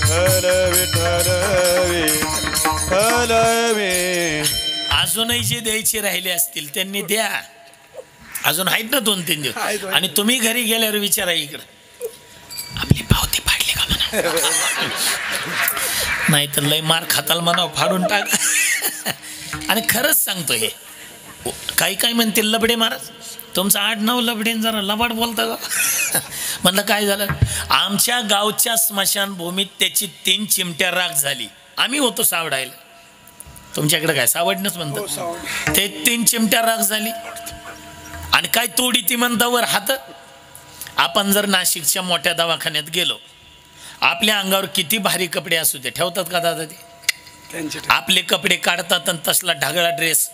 Speaker 3: हर विठ्ठल विठ्ठल वे.
Speaker 1: अजूनही जे द्यायचे राहिले असतील त्यांनी द्या. अजून आहेत ना 2-3 दिवस. आणि तुम्ही घरी गेल्यावर विचारा इकडं आपली पावती फाडली का म्हणा. नाही तर लय मार खाताल म्हणा फाडून टाक. आणि खरंच सांगतो हे काही म्हणतील लबडे महाराज तुमचं 8-9 लबडेन जरा लबाड बोलता का. म्हणलं काय झालं. आमच्या गावच्या स्मशानभूमीत त्याची 3 चिमट्या राख झाली. आम्ही होतो सावडायला. तुमच्याकडे काय सावडणंच म्हणतात. ते 3 चिमट्या राख झाली. आणि काय तोडी ती म्हणतावर हात. आपण जर नाशिकच्या मोठ्या दवाखान्यात गेलो आपल्या अंगावर किती भारी कपडे असू दे ठेवतात का दादा ते. आपले कपडे काढतात आणि तसला ढगळा ड्रेस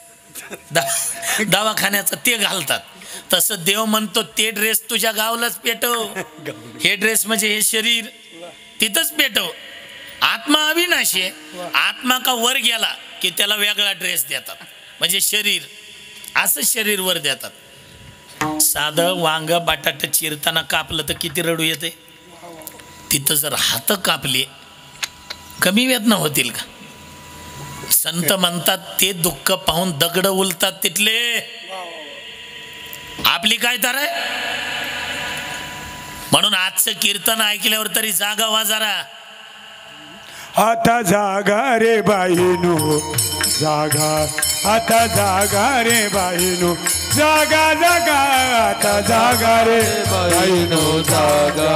Speaker 1: दवाखान्याचा ते घालतात. तसं देव म्हणतो ते ड्रेस तुझ्या गावलाच पेटव. हे ड्रेस म्हणजे हे शरीर तिथंच पेटव. आत्मा अविनाशी आहे. आत्मा का वर गेला की त्याला वेगळा ड्रेस देतात. म्हणजे शरीर असं शरीर वर देतात. साधं वांग बटाटा चिरताना कापलं तर किती रडू येते. तिथं जर हात कापले कमी वेदना होतील का. संत म्हणतात ते दुःख पाहून दगड उलतात तिथले. आपली काय तर आहे. म्हणून आजचं कीर्तन ऐकल्यावर तरी जागा व्हा जरा.
Speaker 2: आता जागा रे बाईनो जागा. आता जागा रे बाईनो जागा जागा. आता जागा रे
Speaker 3: बाईनो जागा.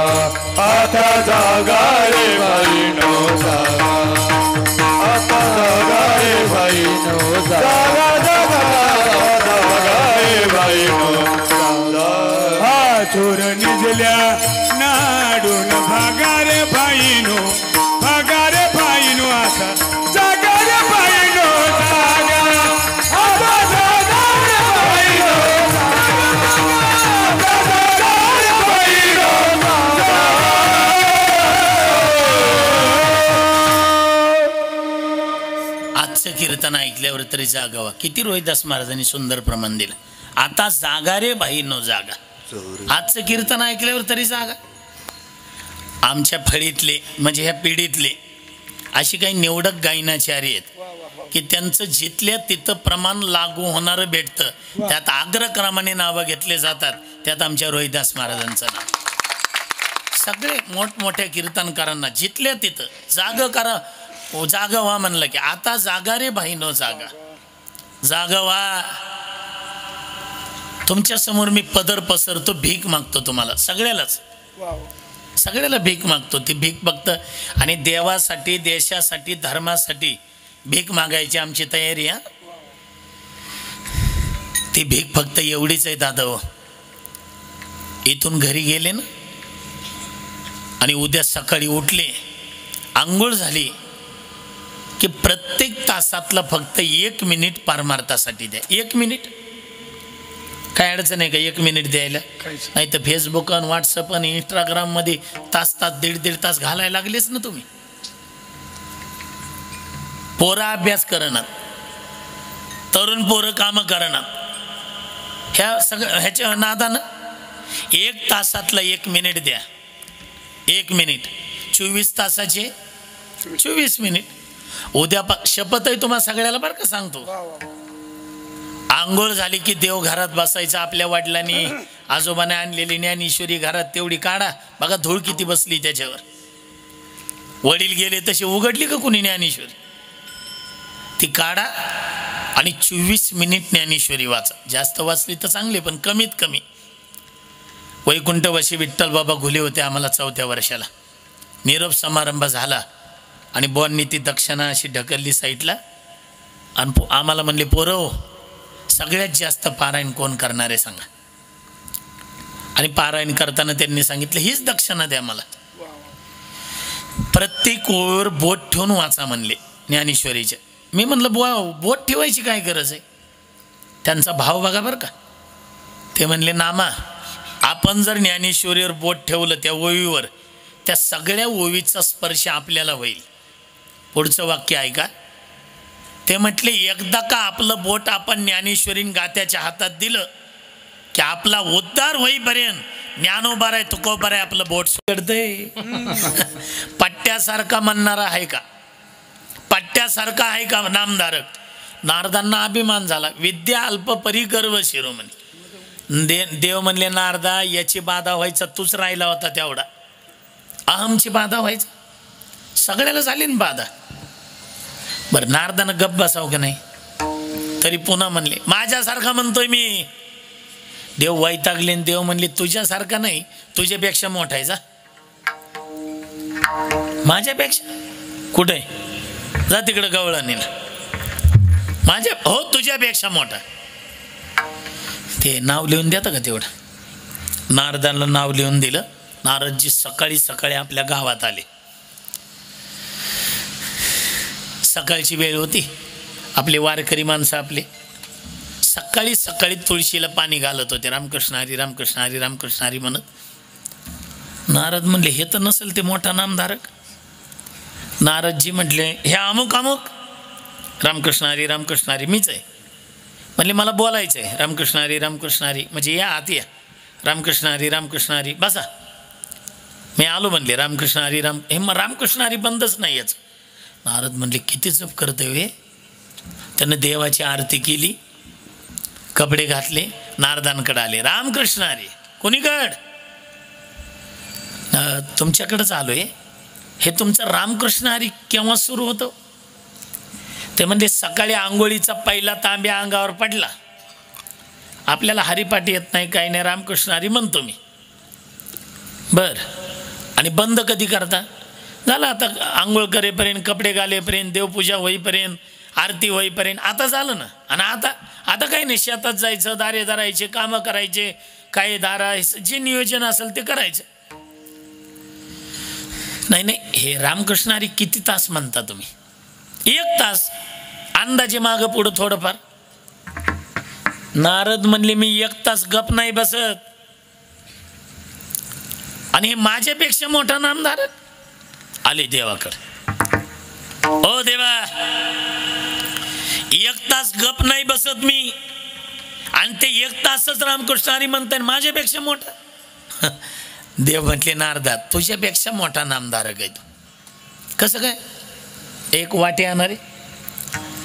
Speaker 3: आता जागा रे बाईनो जागा. आता जागा रे बाईनो जागा जागा. जागा रे बाईनो जागा.
Speaker 2: हा चोर निजल्या नाडून भागा रे बाईनो भागा रे बाईनो. आता जागा रे बाईनो जागा. आता जागा रे बाईनो
Speaker 1: आजचं कीर्तन ऐकल्यावर तरी जागावा. किती रोहिदास महाराजांनी सुंदर प्रमाण दिलं. आता जागा रे बाईनो जागा. आजचं कीर्तन ऐकल्यावर तरी जागा. आमच्या फळीतले म्हणजे ह्या पिढीतले अशी काही निवडक गायनाचारी आहेत की त्यांचं जिथल्या तिथं प्रमाण लागू होणारं भेटतं. त्यात अग्रक्रमाने नावं घेतले जातात. त्यात आमच्या रोहिदास महाराजांचं नाव. सगळे मोठमोठ्या कीर्तनकारांना जिथल्या तिथं जाग करा. जागा व्हा म्हणलं की आता जागा रे बाईनो जागा. जागा व्हा. तुमच्या समोर मी पदर पसरतो भीक मागतो तुम्हाला सगळ्यालाच. सगळ्याला भीक मागतो. ती भीक फक्त आणि देवासाठी देशासाठी धर्मासाठी भीक मागायची आमची तयारी. हा ती भीक फक्त एवढीच आहे दादा हो. इथून घरी गेले ना आणि उद्या सकाळी उठले आंघोळ झाली की प्रत्येक तासातला फक्त 1 मिनिट पारमार्थासाठी द्या. 1 मिनिट काय अडचण आहे का 1 मिनिट द्यायला. नाही तर फेसबुक आणि व्हॉट्सअप आणि इंस्टाग्राम मध्ये तास 1.5 तास घालायला लागलेच ना तुम्ही. पोरं अभ्यास करणार तरुण पोरं कामं करणार ह्या ह्याच्या नादानं 1 तासातला 1 मिनिट द्या. 1 मिनिट 24 तासाचे 24 मिनिट. उद्या शपथ आहे तुम्हाला सगळ्याला बरं का सांगतो. आंघोळ झाली की देव घरात बसायचं. आपल्या वडिलांनी आजोबाने आणलेली ज्ञानेश्वरी घरात तेवढी काढा. बघा धूळ किती बसली त्याच्यावर. वडील गेले तशी उघडली का कुणी ज्ञानेश्वरी. ती काढा आणि 24 मिनिट ज्ञानेश्वरी वाचा. जास्त वाचली तर चांगली पण कमीत कमी. वैकुंठवासी विठ्ठल बाबा घुले होते आम्हाला 4थ्या वर्षाला. निरोप समारंभ झाला आणि बॉननी ती दक्षिणा अशी ढकलली साईडला आणि आम्हाला म्हणले पोरं सगळ्यात जास्त पारायण कोण करणार आहे सांगा. आणि पारायण करताना त्यांनी सांगितलं हीच दक्षिणा द्या मला. प्रत्येक ओळीवर बोट ठेवून वाचा म्हणले ज्ञानेश्वरीचे. मी म्हणलं बुवा बोट ठेवायची काय गरज आहे. त्यांचा भाव बघा बरं का. ते म्हणले नामा आपण जर ज्ञानेश्वरीवर बोट ठेवलं त्या ओवीवर त्या सगळ्या ओवीचा स्पर्श आपल्याला होईल. पुढचं वाक्य ऐका. ते म्हटले एकदा का आपलं बोट आपण ज्ञानेश्वरी गात्याच्या हातात दिलं की आपला उद्धार होईपर्यंत ज्ञानोबा आहे तुकोबा आहे आपलं बोट सोडतंय. पट्ट्यासारखा म्हणणारा आहे का? पट्ट्यासारखा आहे का नामधारक? नारदांना अभिमान झाला. विद्या अल्प परिगर्व शिरोमणी. देव म्हणले नारदा याची बाधा व्हायचा तूच राहिला होता तेवढा. अहमची बाधा व्हायचा सगळ्याला झाली ना बाधा. बरं नारदानं गप्प बसावं का नाही? तरी पुन्हा म्हणले माझ्यासारखा म्हणतोय मी. देव वैतागले. देव म्हणले तुझ्यासारखा नाही तुझ्यापेक्षा मोठा आहे. जा माझ्यापेक्षा कुठे? जा तिकडं गवळणीला. माझ्या हो तुझ्यापेक्षा मोठा. ते नाव लिहून देतं का तेवढं? नारदांना नाव लिहून दिलं. नारदजी सकाळी सकाळी आपल्या गावात आले. सकाळची वेळ होती. आपले वारकरी माणसं आपले सकाळी सकाळी तुळशीला पाणी घालत होते. रामकृष्ण हरी रामकृष्ण हरी रामकृष्ण हरी म्हणत. नारद म्हणले हे तर नसेल ते मोठा नामधारक. नारदजी म्हटले हे अमुक अमुक. रामकृष्ण हरी रामकृष्ण हरी मीच आहे. म्हणले मला बोलायचं आहे. रामकृष्ण हरी रामकृष्ण हरी म्हणजे या आत या. रामकृष्ण हरी रामकृष्ण हरी बसा. मी आलो म्हणले रामकृष्ण हरी राम. हे मग रामकृष्ण हरी बंदच नाही याचं. नारद म्हणले किती जप करते हे. त्यानं देवाची आरती केली. कपडे घातले. नारदांकडे आले. रामकृष्ण हरी. कोणीकड? तुमच्याकडेच आलो आहे. हे तुमचं रामकृष्ण हरी केव्हा सुरू होतं? ते म्हणजे सकाळी आंघोळीचा पहिला तांब्या अंगावर पडला. आपल्याला हरिपाठ येत नाही काही नाही. रामकृष्ण हरी म्हणतो मी. बर आणि बंद कधी करता? झालं आता आंघोळ करेपर्यंत कपडे घालेपर्यंत देवपूजा होईपर्यंत आरती होईपर्यंत आता झालं ना. आणि आता काही नाही. शेतात जायचं दारे धरायचे कामं करायचे काही दारा जे नियोजन असेल ते करायचं. नाही नाही हे रामकृष्ण हरी किती तास म्हणता तुम्ही? 1 तास अंदाजे मागं पुढं थोडंफार. नारद म्हणले मी 1 तास गप नाही बसत. आणि हे माझ्यापेक्षा मोठा नामधारक. आले देवाकडे. ओ देवा 1 तास गप नाही बसत मी. आणि ते 1 तासच रामकृष्ण हरी म्हणताय माझ्यापेक्षा मोठा. देव म्हटले नारदा तुझ्यापेक्षा मोठा नामधारक आहे तू. कसं काय? एक वाटी आणणारे.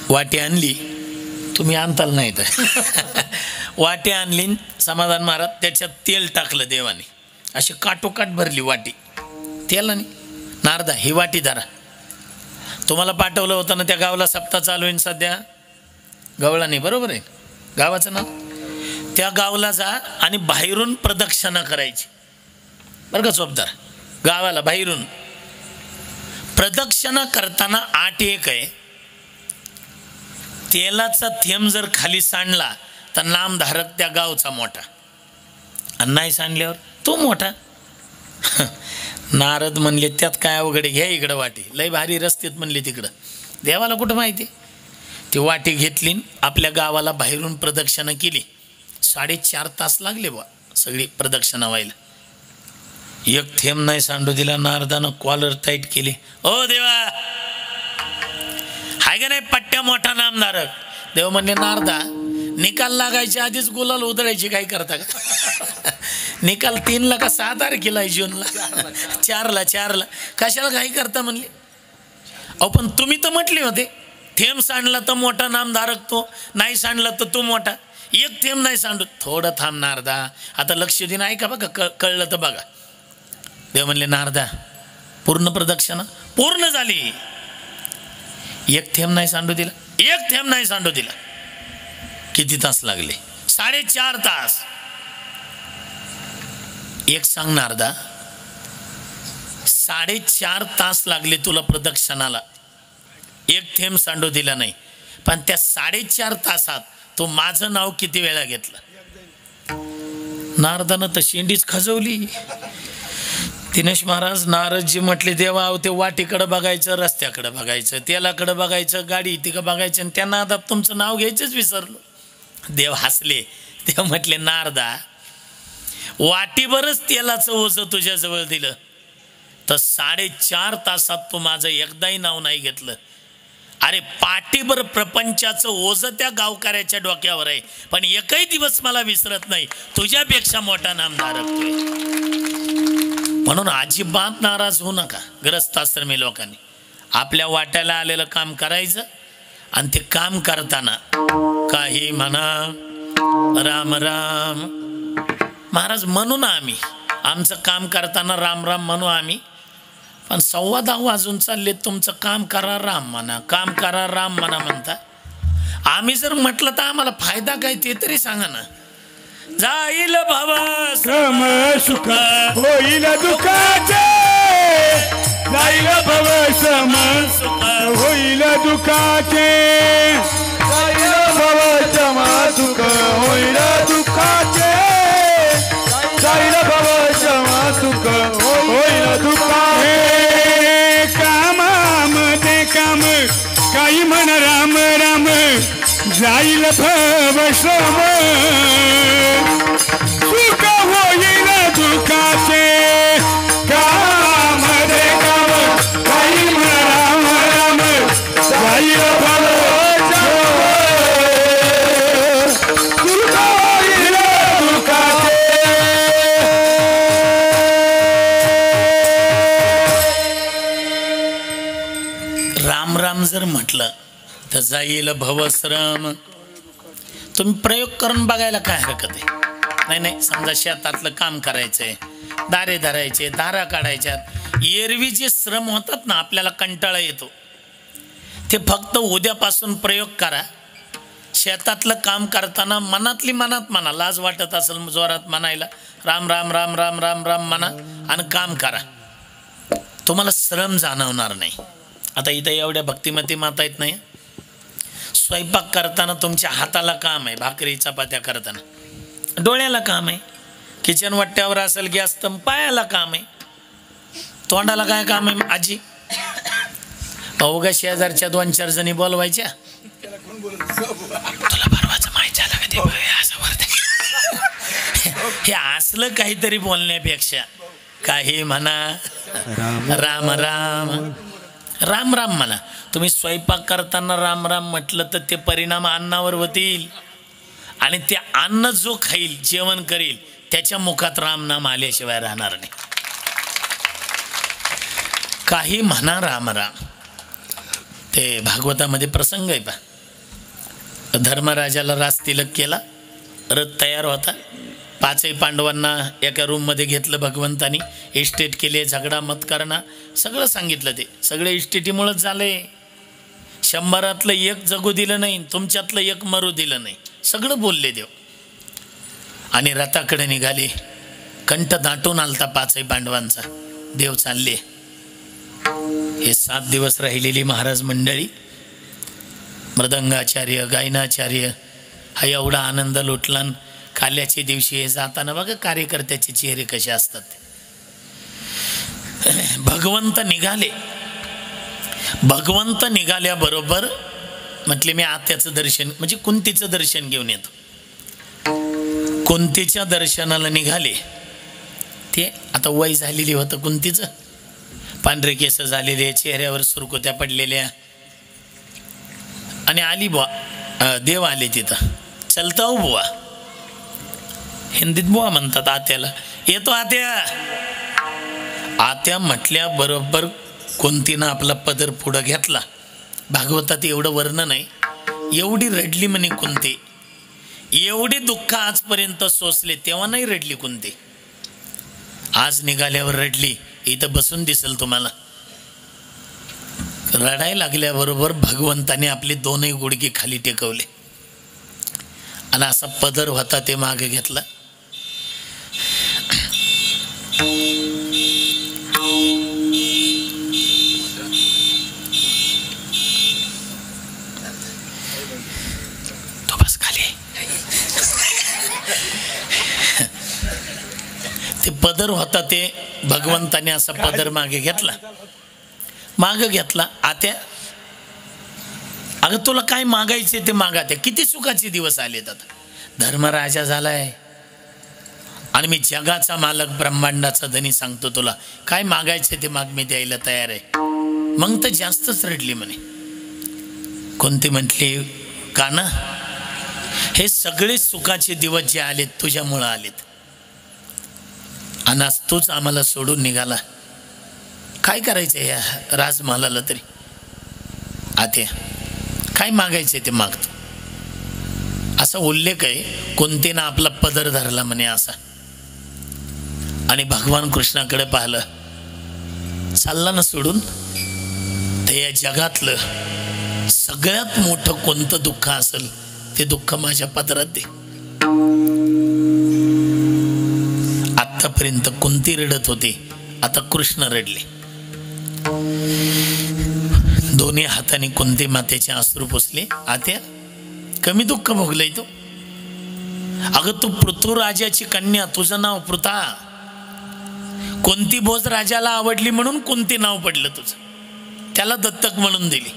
Speaker 1: वाटी आणली. तुम्ही आणताल नाही तर. वाटी आणली. समाधान महाराज त्याच्यात तेल टाकलं देवाने. अशी काटोकाट भरली वाटी तेलाने. नारदा ही वाटी धरा. तुम्हाला पाठवलं होतं ना त्या गावाला सप्ताह चालू आहे सध्या. गवळा नाही बरोबर आहे गावाचं नाव. त्या गावाला जा आणि बाहेरून प्रदक्षिणा करायची बरं का चोपदार. गावाला बाहेरून प्रदक्षिणा करताना 8-1 आहे. तेलाचा थेंब जर खाली सांडला तर नामधारक त्या गावचा मोठा. आणि नाही सांडल्यावर तो मोठा. नारद म्हणले त्यात काय अवघड. घ्या इकडं वाटी. लय भारी रस्त्यात म्हणले तिकडं. देवाला कुठं माहिती. ती वाटी घेतली. आपल्या गावाला बाहेरून प्रदक्षिणा केली. 4.5 तास लागले बा सगळी प्रदक्षिणा व्हायला. 1 थेंब नाही सांडू दिला. नारदानं कॉलर टाईट केली. ओ देवा हाय का नाही पट्ट्या मोठा नामधारक. देव म्हणले नारदा निकाल लागायच्या आधीच गुलाल उधळायची काय करता का? निकाल 3ला का 6 तारखेला आहे जूनला? 4ला कशाला काही करता म्हणले. अहो पण तुम्ही तर म्हटले होते थेंब सांडला तर मोठा नामधारक तो. नाही सांडला तर तो मोठा. 1 थेंब नाही सांडू. थोडं थांब नारदा आता लक्ष देऊन ऐका बघा. कळलं तर बघा. देव म्हणले नारदा पूर्ण प्रदक्षिणा पूर्ण झाली. 1 थेंब नाही सांडू दिला. 1 थेंब नाही सांडू दिला. किती तास लागले? 4.5 तास. एक सांग नारदा 4.5 तास लागले तुला प्रदक्षिणाला. 1 थेंब सांडू दिला नाही. पण त्या 4.5 तासात तो माझं नाव किती वेळा घेतलं? नारदानं तर शेंडीच खजवली. दिनेश महाराज नारदजी म्हटले देवा ते वाटीकडं बघायचं रस्त्याकडं बघायचं तेलाकडं बघायचं गाडी तिकडं बघायचं आणि त्यांना आता तुमचं नाव घ्यायचंच विसरलो. देव हसले. देव म्हटले नारदा वाटीभरच तेलाचं ओझं तुझ्याजवळ दिलं तर 4.5 तासात तू माझं एकदाही नाव नाही घेतलं. अरे पाठीभर प्रपंचाचं ओझं त्या गावकऱ्याच्या डोक्यावर आहे, पण एकही दिवस मला विसरत नाही, तुझ्यापेक्षा मोठा नामधारक तू. म्हणून अजिबात नाराज होऊ नका. ग्रस्ताश्रमी लोकांनी आपल्या वाट्याला आलेलं काम करायचं आणि ते काम करताना काही म्हणा राम राम. महाराज म्हणू ना, आमचं काम करताना राम राम म्हणू आम्ही, पण 10:15 वाजून चालले, तुमचं काम करा राम म्हणा, काम करा राम म्हणा म्हणता. आम्ही जर म्हटलं तर आम्हाला फायदा काय ते तरी सांगा ना. जाईल भावा
Speaker 2: श्रम सुख होईल दुःखाचे, जाईल भव श्रम सुख होईल दुःखाचे,
Speaker 3: जाईल भव श्रम सुख होईल दुःखाचे, जाईल भव श्रम सुख होईल दुःखाचे.
Speaker 2: कामामध्ये काम काही म्हण राम राम, जाईल भव श्रम सुख होईल दुःखाचे. कामामध्ये काम काही म्हण राम राम, जाईल भव सुख होईल दुःखाचे.
Speaker 1: राम राम जर म्हटलं तर जाईल भवश्रम. तुम्ही प्रयोग करून बघायला काय हरकत आहे. नाही समजा शेतातलं काम करायचंय, दारे धरायचे, दारा काढायच्यात, एरवी जे श्रम होतात ना, आपल्याला कंटाळा येतो, ते फक्त उद्यापासून प्रयोग करा. शेतातलं काम करताना मनातली मनात म्हणा, लाज वाटत असेल जोरात म्हणायला, राम राम राम राम राम राम म्हणा आणि काम करा. तुम्हाला श्रम जाणवणार नाही. आता इथं एवढ्या भक्तिमती माता येत नाही. स्वयंपाक करताना तुमच्या हाताला काम आहे, भाकरी चपात्या करताना डोळ्याला काम आहे, किचन वाट्यावर असेल गॅस तर पायाला काम आहे, तोंडाला काय काम आहे आजी. अवघ्या शेजारच्या 2-4 जणी बोलवायच्या, तुला परवाचं माहिती झालं का ते असं वरते. हे असलं काहीतरी बोलण्यापेक्षा काही म्हणा राम राम राम राम म्हणा. तुम्ही स्वयंपाक करताना राम राम म्हटलं तर ते परिणाम अन्नावर होतील, आणि ते अन्न जो खाईल, जेवण करील, त्याच्या मुखात राम नाम आल्याशिवाय राहणार नाही. काही म्हणा राम राम. ते भागवतामध्ये प्रसंग आहे पा. धर्मराजाला राजतिलक केला, रथ तयार होता, 5ही पांडवांना एका रूममध्ये घेतलं भगवंतानी, इस्टेट केले, झगडा मत करणं सगळं सांगितलं. ते सगळे इस्टेटीमुळंच झालंय. 100तलं 1 जगू दिलं नाही, तुमच्यातलं 1 मरू दिलं नाही, सगळं बोलले देव. आणि रथाकडे निघाले. कंठ दाटून आलता 5ही पांडवांचा. देव चालले. हे 7 दिवस राहिलेली महाराज मंडळी, मृदंगाचार्य, गायनाचार्य, हा एवढा आनंद लुटला. काल्याच्या दिवशी हे जाताना बघा कार्यकर्त्याचे चेहरे कसे असतात. भगवंत निघाले. भगवंत निघाल्याबरोबर म्हटले मी आत्याचं दर्शन, म्हणजे कुंतीचं दर्शन घेऊन येतो. कुंतीच्या दर्शनाला निघाले. ते आता वय झालेली होतं कुंतीचं, पांढरे केस झालेले, चेहऱ्यावर सुरकुत्या पडलेल्या, आणि आली बुवा. देव आले तिथं. चलता हो बुवा, हिंदीत बुवा म्हणतात आत्याला. येतो आत्या. आत्या म्हटल्या बरोबर कुंतीनं आपला पदर पुढं घेतला. भागवतात एवढं वर्णन आहे. एवढी रडली म्हणे कुंती, एवढी दुःख आजपर्यंत सोसले तेव्हा नाही रडली कुंती. आज निघाल्यावर रडली. इथं बसून दिसेल तुम्हाला. रडायला लागल्याबरोबर भगवंताने आपले 2ही गुडघे खाली टेकवले आणि असा पदर होता ते मागे घेतला. तो बस खाली. ते पदर होता ते भगवंताने असा पदर मागे घेतला. आत्या अगं तुला काय मागायचे ते मागा. त्या किती सुखाचे दिवस आलेत. आता धर्मराजा झालाय आणि मी जगाचा मालक, ब्रह्मांडाचा धनी. सांगतो तुला काय मागायचे ते माग, मी द्यायला तयार आहे. मग तर जास्तच रडली म्हणे. कोणती म्हटली? काना, हे सगळे सुखाचे दिवस जे आलेत तुझ्यामुळं आलेत, आणि आज तूच आम्हाला सोडून निघाला. काय करायचं या राजमहालाला तरी? आत्या काय मागायचे ते मागतो. असा उल्लेख आहे, कोणतीनं आपला पदर धरला म्हणे असा, आणि भगवान कृष्णाकडे पाहिलं, चालला ना सोडून. ते या जगातलं सगळ्यात मोठं कोणतं दुःख असेल ते दुःख माझ्या पदरात दे. आतापर्यंत कुंती रडत होती, आता कृष्ण रडले. दोन्ही हाताने कुंती मातेचे अश्रू पुसले. आत्या कमी दुःख भोगलंय तू. अगं तू पृथ्वीराजाची कन्या, तुझं नाव पृथा. कोणती भोज राजाला आवडली म्हणून कुंती नाव पडलं तुझं, त्याला दत्तक म्हणून दिली.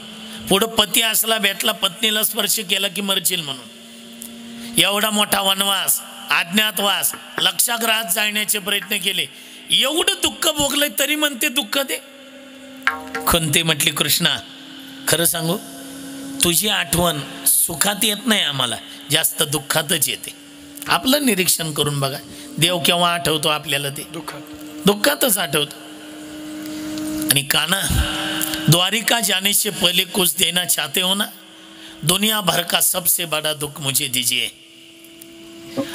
Speaker 1: पुढं पती असला भेटला, पत्नीला स्पर्श केला की मरशील म्हणून. एवढा मोठा वनवास, अज्ञातवास, लक्षाग्रहात जाण्याचे प्रयत्न केले, एवढं दुःख भोगलंय तरी म्हणते दुःख दे. कुंती म्हटली, कृष्णा खरं सांगू, तुझी आठवण सुखात येत नाही आम्हाला, जास्त दुःखातच येते. आपलं निरीक्षण करून बघा, देव केव्हा आठवतो आपल्याला? ते दुःखातच आठवतो. आणि काना, द्वारिका जाने से पहले कुछ देना चाहते हो ना? दुनिया भर का सबसे बड़ा दुख मुझे दीजिए,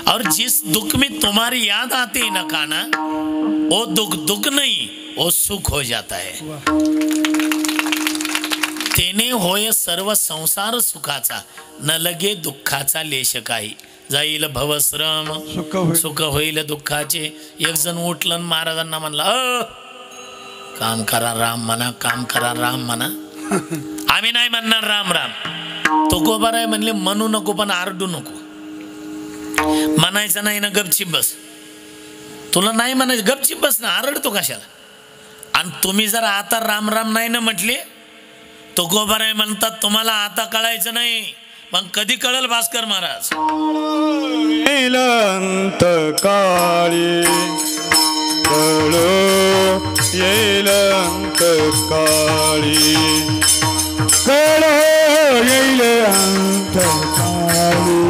Speaker 1: और जिस दुख में तुम्हारी याद आती है ना काना, वो दुख दुख नहीं, वो सुख हो जाता है. तेने होय सर्व संसार सुखाचा, न लगे दुःखाचा लेश काही. जाईल भवश्रम सुख होईल दुःखाचे. एक जण उठलं महाराजांना म्हणला, काम करा राम म्हणा, काम करा राम म्हणा. आम्ही नाही म्हणणार राम राम. तो गोबर आहे म्हणले, म्हणू नको पण आरडू नको. म्हणायचं नाही ना, गपचिप बस. तुला नाही म्हणायचं, गपचिप बस ना, आरडतो कशाला? आणि तुम्ही जर आता राम राम नाही ना म्हटले, तो गोबर आहे म्हणतात तुम्हाला आता कळायचं नाही, मग कधी कळल भास्कर महाराज?
Speaker 2: अंत काळी कळो येईल, अंत काळी कळो येईल, अंत काळी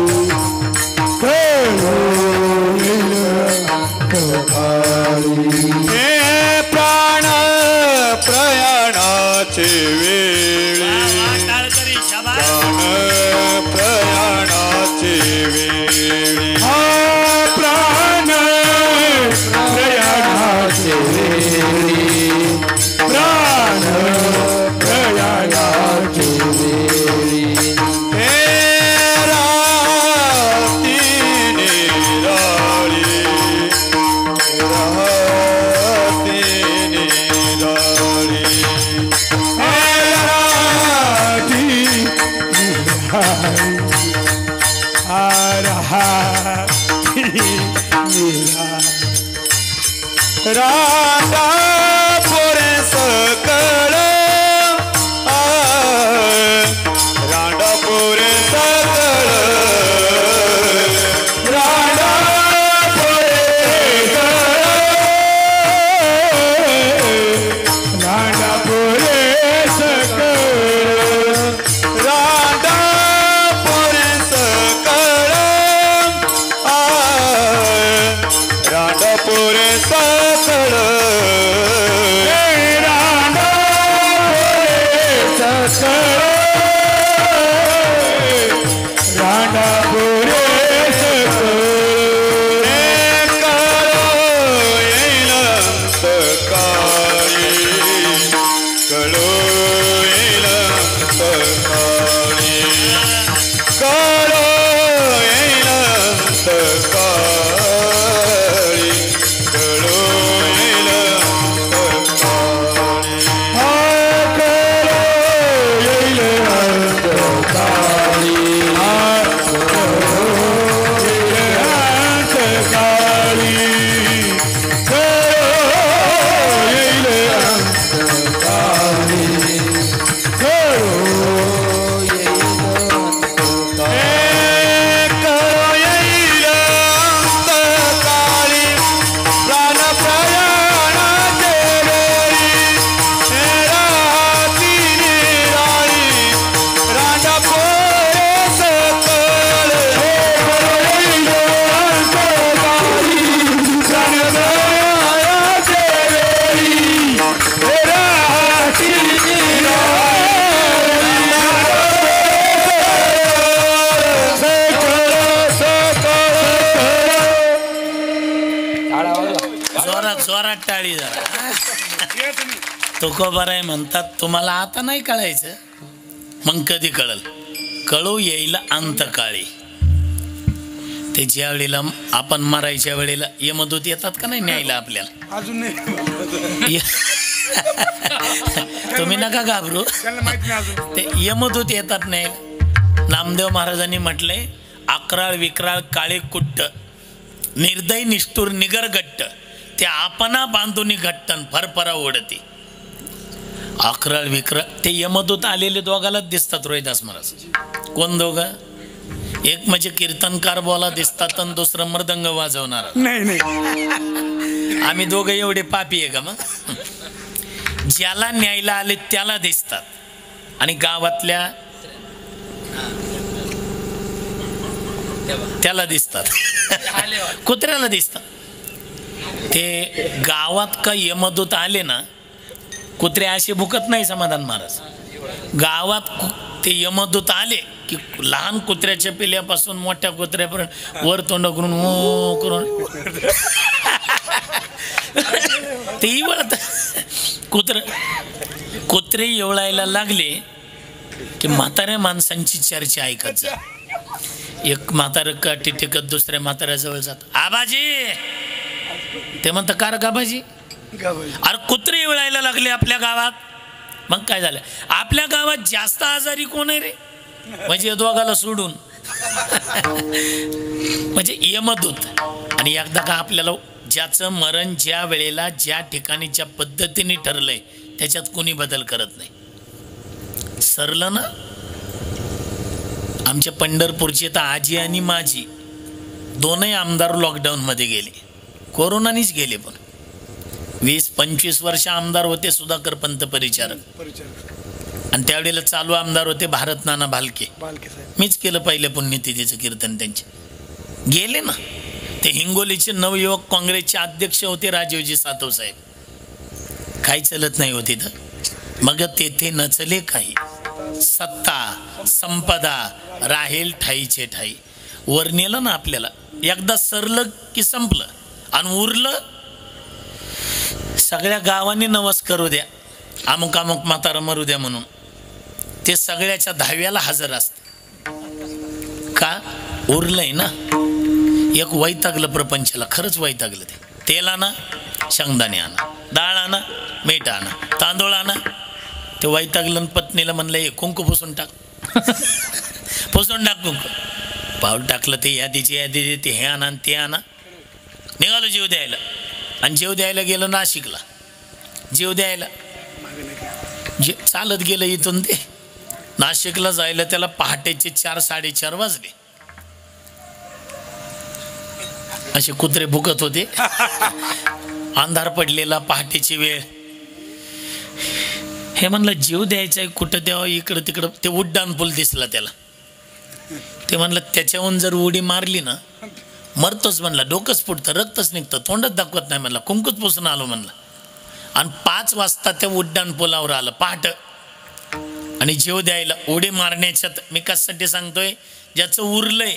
Speaker 2: कळो येईल, अंत काळी. हे प्राण प्रयाणाचे वेळी, प्राण प्रयाणाचे वेळी, प्राण प्रयाणाचे वेळी, प्राण प्रयाणाचे वेळी. हे राती निराळी, राती निराळी, हे राती निराळी, राधा पोरे सकळ, राधा पोरे सकळ, राधा पोरे सकळ, राधा पोरे सकळ, राधा पोरे सकळ, राधा पोरे सकळ, राधा पोरे सकळ, राधा पोरे सकळ. कळो येईल अंत काळी, कळो येईल अंत काळी, कळो येईल अंत काळी, कळो येईल अंत काळी. कळो येईल अंत काळी, कळो येईल अंत काळी, कळो येईल अंत काळी.
Speaker 1: टाळी जरा. तुकोबाराय म्हणतात तुम्हाला आता नाही कळायचं, मग कधी कळल? कळू येईल अंतकाळी. ते ज्या वेळेला आपण मरायच्या वेळेला यमदूत येतात का नाही न्यायला आपल्याला,
Speaker 2: अजून नाही
Speaker 1: तुम्ही नका घाबरू, ते यमदूत येतात नाही. नामदेव महाराजांनी म्हटले, अकराळ विक्राळ काळे कुट्ट, निर्दय निष्ठुर निगर गट्ट, ते आपणा बांधून घट्टन फरफरा ओढते. अकराळ विक्राळ ते यमदूत आलेले दोघालाच दिसतात रोहिदास महाराज. कोण दोघं? एक म्हणजे कीर्तनकार बोला दिसतात आणि दुसरं मृदंग वाजवणार.
Speaker 2: नाही
Speaker 1: आम्ही दोघं एवढे पापी आहे का? मग ज्याला न्यायला आले त्याला दिसतात, आणि गावातल्या त्याला दिसतात, कुत्र्याला दिसतात. ते गावात का यमदूत आले ना, कुत्रे असे भुकत नाही समाधान महाराज. गावात ते यमदूत आले की लहान कुत्र्याच्या पिल्यापासून मोठ्या कुत्र्यापर्यंत वर तोंड करून हो करून ते इवळत. कुत्रे एवळायला लागले की म्हाताऱ्या माणसांची चर्चा ऐकत जा. एक म्हातारं काठी टेकत दुसऱ्या म्हाताऱ्याजवळ जात, आबाजी. ते म्हणतं कार गाबाजी? अरे कुत्रे एवळायला लागले आपल्या गावात. मग काय झालं? आपल्या गावात जास्त आजारी कोण आहे रे? म्हणजे दोघाला सोडून म्हणजे यमदूत. आणि एकदा का आपल्याला ज्याचं मरण ज्या वेळेला ज्या ठिकाणी ज्या पद्धतीने ठरलंय त्याच्यात कोणी बदल करत नाही. सरलं ना. आमच्या पंढरपूरचे तर आजी आणि माझी दोनही आमदार लॉकडाऊनमध्ये गेले, कोरोनानीच गेले. पण 20-25 वर्ष आमदार होते सुधाकर पंत परिचारक, आणि त्यावेळेला चालू आमदार होते भारत नाना भालके. मीच केलं पहिलं पुण्यतिथीचं कीर्तन त्यांचे. गेले ना. ते हिंगोलीचे नवयुवक काँग्रेसचे अध्यक्ष होते राजीवजी सातव साहेब. काही चलत नाही होते तर मग तेथे नचले काही. सत्ता संपदा राहेल ठाईचे ठाई. वर नेलं ना आपल्याला, एकदा सरलं की संपलं. आणि उरलं सगळ्या गावांनी नवस करू द्या, अमुक अमुक म्हातारा मरू द्या म्हणून. ते सगळ्याच्या 10व्याला हजर असते. का? उरलंय ना. एक वैतागलं प्रपंचाला, खरंच वैतागलं. ते तेल आणा, शेंगदाणे आणा, डाळ आणा, मीठ आणा, तांदूळ आणा. ते वैतागलं पत्नीला म्हणलं हे कुंकू पुसून टाक. पुसून टाक कुंकू. पाऊल टाकलं. ते यादीची यादी देते, हे आणा ते आणा. निघालो जीव द्यायला. आणि जीव द्यायला गेलं नाशिकला. जीव द्यायला चालत गेलं इथून ते नाशिकला जायला त्याला पहाटेचे 4-4:30 वाजले. असे कुत्रे भुकत होते. अंधार पडलेला, पहाटेची वेळ. हे म्हणलं जीव द्यायचा कुठं द्यावं, इकडं तिकडं. ते उड्डाण पूल दिसला त्याला. ते म्हणलं त्याच्याहून जर उडी मारली ना मरतोच. म्हणला डोकंच फुटतं, रक्तच निघतं, तोंडच दाखवत नाही. म्हणला कुंकूच पुसून आलो म्हणलं. आणि 5 वाजता त्या उड्डाण पुलावर आलं पहाट. आणि जीव द्यायला उडी मारण्याच्यात मी कशासाठी सांगतोय, ज्याचं उरलंय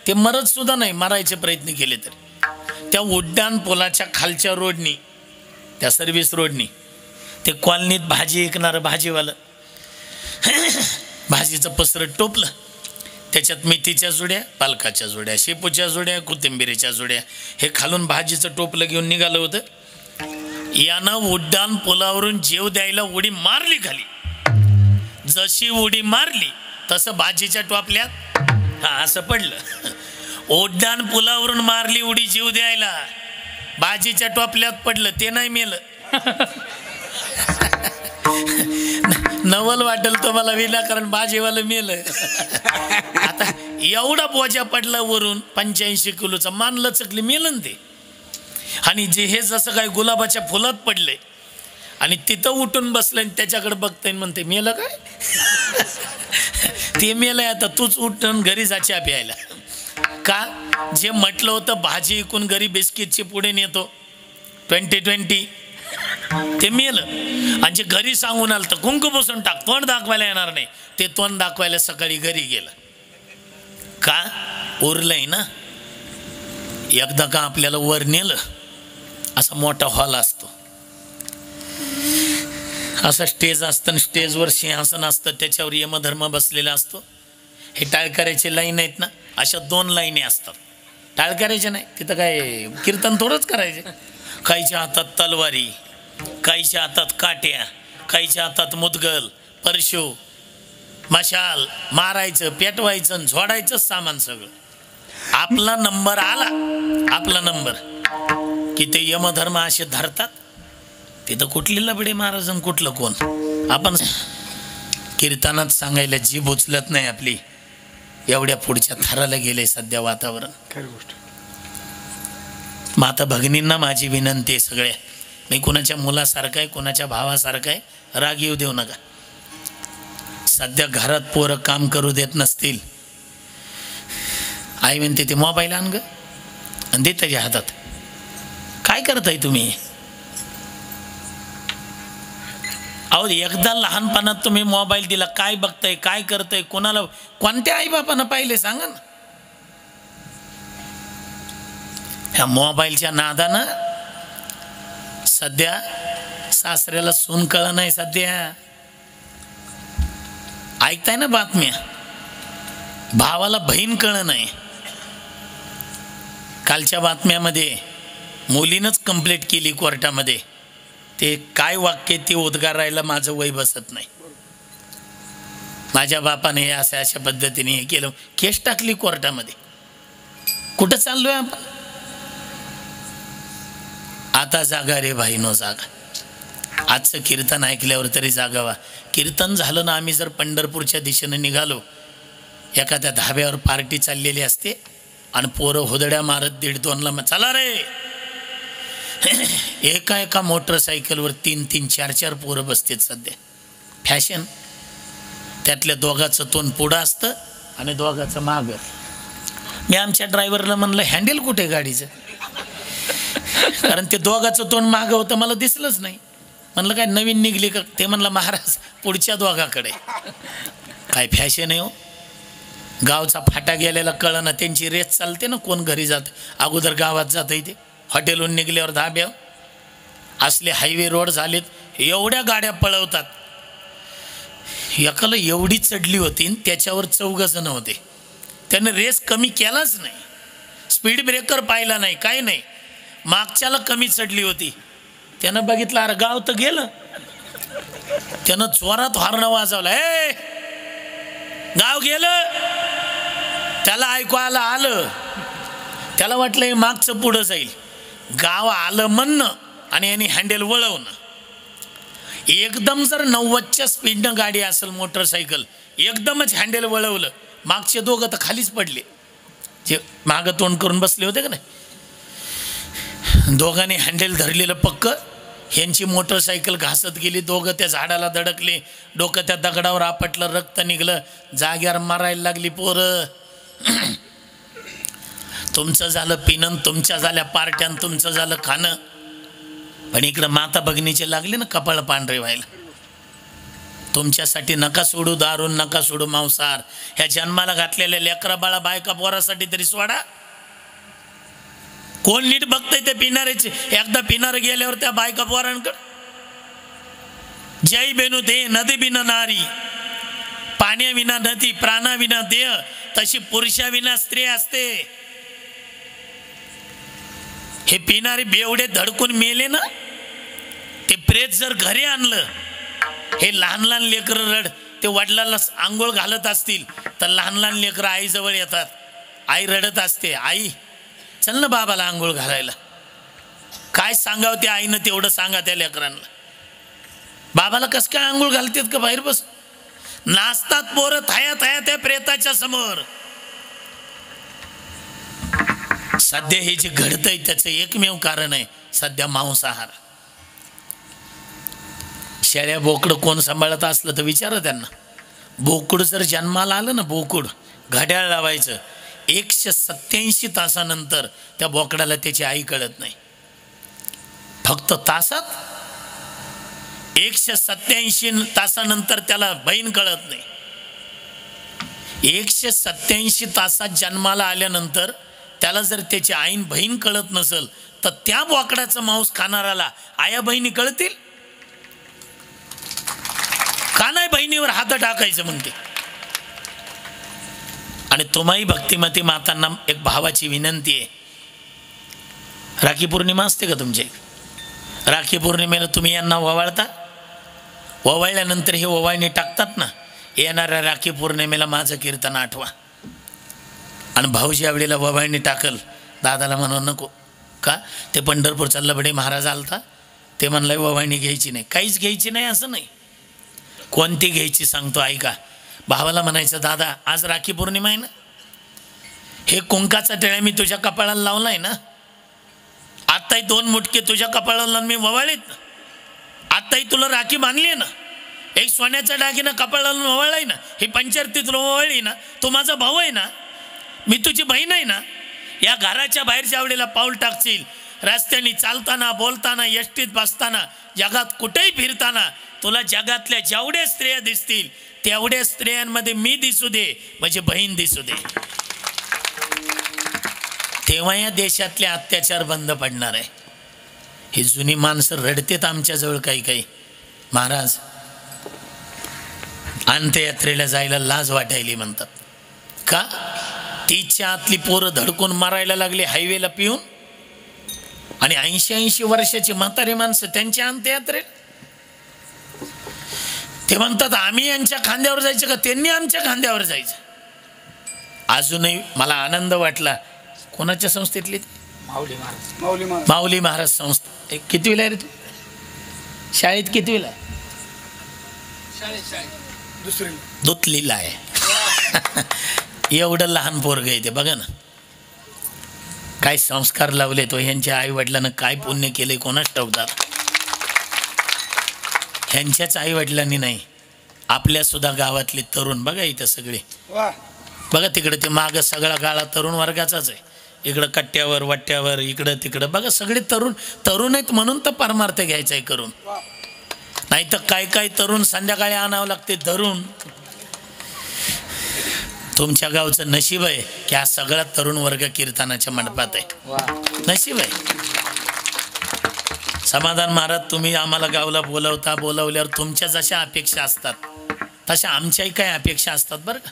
Speaker 1: ते मरत सुद्धा नाही, मारायचे प्रयत्न केले तरी. त्या उड्डाण पुलाच्या खालच्या रोडनी, त्या सर्व्हिस रोडनी, ते कॉलनीत भाजी विकणारं भाजीवालं भाजीचं पसरट टोपलं. त्याच्यात मेथीच्या जुड्या, पालकाच्या जुड्या, शेपूच्या जुड्या, कोथिंबिरीच्या जुड्या, हे खालून भाजीचं टोपलं घेऊन निघालं होतं. यानं उड्डाण पुलावरून जीव द्यायला उडी मारली खाली. जशी उडी मारली तसं भाजीच्या टोपल्यात असं पडलं. उड्डाण पुलावरून मारली उडी जीव द्यायला, भाजीच्या टोपल्यात पडलं. ते नाही मेलं. नवल वाटेल तो मला विनाकारण भाजीवालं मेलं. आता एवढा बोजा पडला वरून 85 किलोचा, मान लचकली, मेलं ना ते. आणि जे हे जसं काय गुलाबाच्या फुलात पडले आणि तिथं उठून बसलं आणि त्याच्याकडे बघताय म्हणते मेलं काय? ते मेलंय. आता तूच उठून घरी जा चहा प्यायला. का? जे म्हटलं होतं भाजी इकून घरी बिस्किटचे पुढे नेतो 2020 ते मेलं. आणि जे घरी सांगून आलं तर कुंकू पुसून टाक, तोंड दाखवायला येणार नाही, ते तोंड दाखवायला सकाळी घरी गेलं. का? उरलंय ना. एकदा का आपल्याला वर नेलं असा मोठा हॉल असतो, असं स्टेज असतं, स्टेजवर सिंहासन असतं, त्याच्यावर यमधर्म बसलेला असतो. हे टाळकऱ्याची लाईन आहेत ना, अशा 2 लाईनी असतात. टाळकऱ्याचे नाही, तिथं काय कीर्तन थोडंच करायचे. काहीच्या हातात तलवारी, काहीच्या हातात काट्या, काहीच्या हातात मुदगल, परशू, मशाल, मारायचं, पेटवायचं, झोडायचं सामान सगळं. आपला नंबर आला, आपला नंबर की ते यमधर्म असे धरतात. तिथं कुठली लबडे महाराज कुठलं कोण. आपण कीर्तनात सांगायला जीभ उचलत नाही आपली, एवढ्या पुढच्या थराला गेले सध्या वातावरण.
Speaker 2: खरी गोष्ट.
Speaker 1: माता भगिनींना माझी विनंती आहे सगळ्या, मी कुणाच्या मुलासारखं आहे, कुणाच्या भावासारखं आहे, राग येऊ देऊ नका. सध्या घरात पोरं काम करू देत नसतील, आई म्हणते ते मोबाईल आण ग आणि दे त्याच्या हातात. काय करताय तुम्ही? अहो एकदा लहानपणात तुम्ही मोबाईल दिला, काय बघताय, काय करताय, कोणाला, कोणत्या आईबापानं पाहिले सांगा ना. ह्या मोबाईलच्या नादानं सध्या सासऱ्याला सून कळ नाही. सध्या ऐकताय ना बातम्या, भावाला बहीण कळ नाही. कालच्या बातम्यामध्ये मुलीनंच कंप्लेंट केली कोर्टामध्ये. ते काय वाक्य ते उद्गारायला माझं वय बसत नाही. माझ्या बापाने हे अशा पद्धतीने हे केलं, केस टाकली कोर्टामध्ये. कुठं चाललोय आपण? आता जागा रे भाई नो जागा. आजचं कीर्तन ऐकल्यावर तरी जागावा. कीर्तन झालं ना, आम्ही जर पंढरपूरच्या दिशेने निघालो, एखाद्या धाब्यावर पार्टी चाललेली असते आणि पोरं हुदड्या मारत 1:30-2ला मग चला रे. एका मोटरसायकलवर 3-3, 4-4 पोरं बसतात सध्या. फॅशन. त्यातल्या दोघाचं तोंड पुढं असतं आणि दोघाचं मागं. मी आमच्या ड्रायव्हरला म्हणलं हँडल कुठे गाडीचं, कारण ते दोघाचं तोंड मागं होतं, मला दिसलंच नाही. म्हणलं काय नवीन निघली का? ते म्हणलं महाराज पुढच्या दोघाकडे. काय फॅशन आहे हो. गावचा फाटा गेलेला कळना, त्यांची रेस चालते ना, कोण घरी जात अगोदर गावात जात. इथे हॉटेलहून निघल्यावर धाब्या असले हायवे रोड झालेत, एवढ्या गाड्या पळवतात. एकाला एवढी चढली होती, त्याच्यावर 4 जण होते. त्याने रेस कमी केलाच नाही, स्पीड ब्रेकर पाहिला नाही, काय नाही. मागच्याला कमी चढली होती, त्यानं बघितलं अरे गाव तर गेलं. त्यानं जोरात हॉर्न वाजवला, ए गाव गेलं. त्याला ऐकू आलं, त्याला वाटलं हे मागचं पुढं जाईल. गाव आलं म्हणणं आणि यांनी हँडल वळवणं. एकदम जर 90च्या स्पीडनं गाडी असेल मोटरसायकल, एकदमच हँडल वळवलं, मागचे दोघं तर खालीच पडले, जे मागं तोंड करून बसले होते का नाही. दोघांनी हँडल धरलेलं पक्क. ह्यांची मोटरसायकल घासत गेली, दोघं त्या झाडाला धडकले, डोकं त्या दगडावर आपटलं, रक्त निघलं, जाग्यावर मारायला लागली पोरं. तुमचं झालं पिणं, तुमच्या झाल्या पार्ट्यान, तुमचं झालं खाणं. पण इकडं माता भगिनीचे लागले ना कपाळ पांढरे व्हायला. तुमच्यासाठी नका सोडू दारू, नका सोडू मांसाहार. ह्या जन्माला घातलेल्या लेकरा बाळा बायका पोरासाठी तरी सोडा. कोण नीट बघतंय ते पिणाऱ्याचे? एकदा पिणार गेल्यावर त्या बायका पोरांकडे. जय बेनू दे नदी बिना नारी, पाण्याविना नदी, प्राणाविना देह, तशी पुरुषाविना स्त्री असते. हे पिणारे बेवडे धडकून मेले ना, ते प्रेत जर घरी आणलं, हे लहान लहान लेकरं रड, ते वडिलांना आंघोळ घालत असतील तर लहान लहान लेकरं आईजवळ येतात. आई रडत असते, आई चल ना बाबाला आंघोळ घालायला. काय सांगावं त्या आईनं तेवढं सांगा त्या लेकरांना. बाबाला कसं काय आंघोळ घालतात का बाहेर बस? नाचतात पोरं थाया थाया त्या प्रेताच्या समोर. सध्या हे जे घडतंय त्याचं एकमेव कारण आहे सध्या मांसाहार. शेळ्या बोकडं कोण सांभाळत असलं तर विचारा त्यांना. बोकड जर जन्माला आलं ना, बोकड घड्याळ लावायचं, 187 तासानंतर त्या बोकडाला त्याची आई कळत नाही. फक्त तासात 187 तासानंतर त्याला बहीण कळत नाही. 187 तासात जन्माला आल्यानंतर त्याला जर त्याची आईन बहीण कळत नसेल तर त्या बोकडाचं मांस खाणाऱ्याला आया बहिणी कळतील का नाही? बहिणीवर हात टाकायचं म्हणते. आणि तुम्हाही भक्तिमती मातांना एक भावाची विनंती आहे. राखी पौर्णिमा असते का तुमच्या? राखी पौर्णिमेला तुम्ही यांना ओवाळता. ओवाळल्यानंतर हे ओवाळणी टाकतात ना, येणाऱ्या राखी पौर्णिमेला माझं कीर्तन आठवा. आणि भाऊ ज्या वेळेला ओवाळणी टाकल, दादाला म्हणू नको का, ते पंढरपूरचा लबडे महाराज आलता, ते म्हणलं ओवाळणी घ्यायची नाही. काहीच घ्यायची नाही असं नाही, कोणती घ्यायची सांगतो ऐका. भावाला म्हणायचं, दादा आज राखी पौर्णिमा आहे ना, हे कुंकाचा टिळा मी तुझ्या कपाळाला लावलाय ना, आत्ताही 2 मुटके तुझ्या कपाळाला लावून मी ववाळीत ना, आत्ताही तुला राखी बांधली आहे ना, एक सोन्याचा दागिना कपाळाला लावून ववाळलाय ना, ही पंचारती तुला ववाळली ना, तू माझा भाऊ आहे ना, मी तुझी बहीण आहे ना. या घराच्या बाहेरच्या वेळेला पाऊल टाकशील, रस्त्याने चालताना, बोलताना, एसटीत बसताना, जगात कुठेही फिरताना तुला जगातल्या जेवढ्या स्त्रिया दिसतील तेवढ्या स्त्रियांमध्ये मी दिसू दे, म्हणजे बहीण दिसू दे. तेव्हा या देशातले अत्याचार बंद पडणार आहे. ही जुनी माणसं रडतेत आमच्याजवळ काही काही. महाराज अंत्ययात्रेला जायला लाज वाटायली म्हणतात का? तिच्या आतली पोरं धडकून मारायला लागले हायवेला पिऊन, आणि 80-80 वर्षाची म्हातारी माणसं त्यांच्या अंत्ययात्रेला. ते म्हणतात आम्ही यांच्या खांद्यावर जायचं का त्यांनी आमच्या खांद्यावर जायचं. अजूनही मला आनंद वाटला. कोणाच्या संस्थेतली? माऊली महाराज संस्था. कितवीला आहे रे तू? शाळेत कितवीला? दुतलीला आहे. एवढं लहान पोरग आहे ते. बघा ना काय संस्कार लावले तो. ह्यांच्या आई वडिलांना काय पुण्य केले कोणाच ठाऊकतात. ह्यांच्याच आई वडिलांनी नाही, आपल्या सुद्धा गावातले तरुण बघा इथं सगळे. बघा तिकडे ते माग सगळा गाळा तरुण वर्गाचाच आहे. इकडं कट्ट्यावर वट्ट्यावर इकडं तिकडं बघा सगळे तरुण आहेत म्हणून तर परमार्थ घ्यायचा आहे करून. नाही तर काय काय तरुण संध्याकाळी आणावं लागते धरून. तुमच्या गावचं नशीब आहे की हा सगळा तरुण वर्ग कीर्तनाच्या मंडपात आहे. नशीब आहे. समाधान महाराज तुम्ही आम्हाला गावला बोलावल्यावर तुमच्या जशा अपेक्षा असतात तशा आमच्याही काही अपेक्षा असतात बरं का.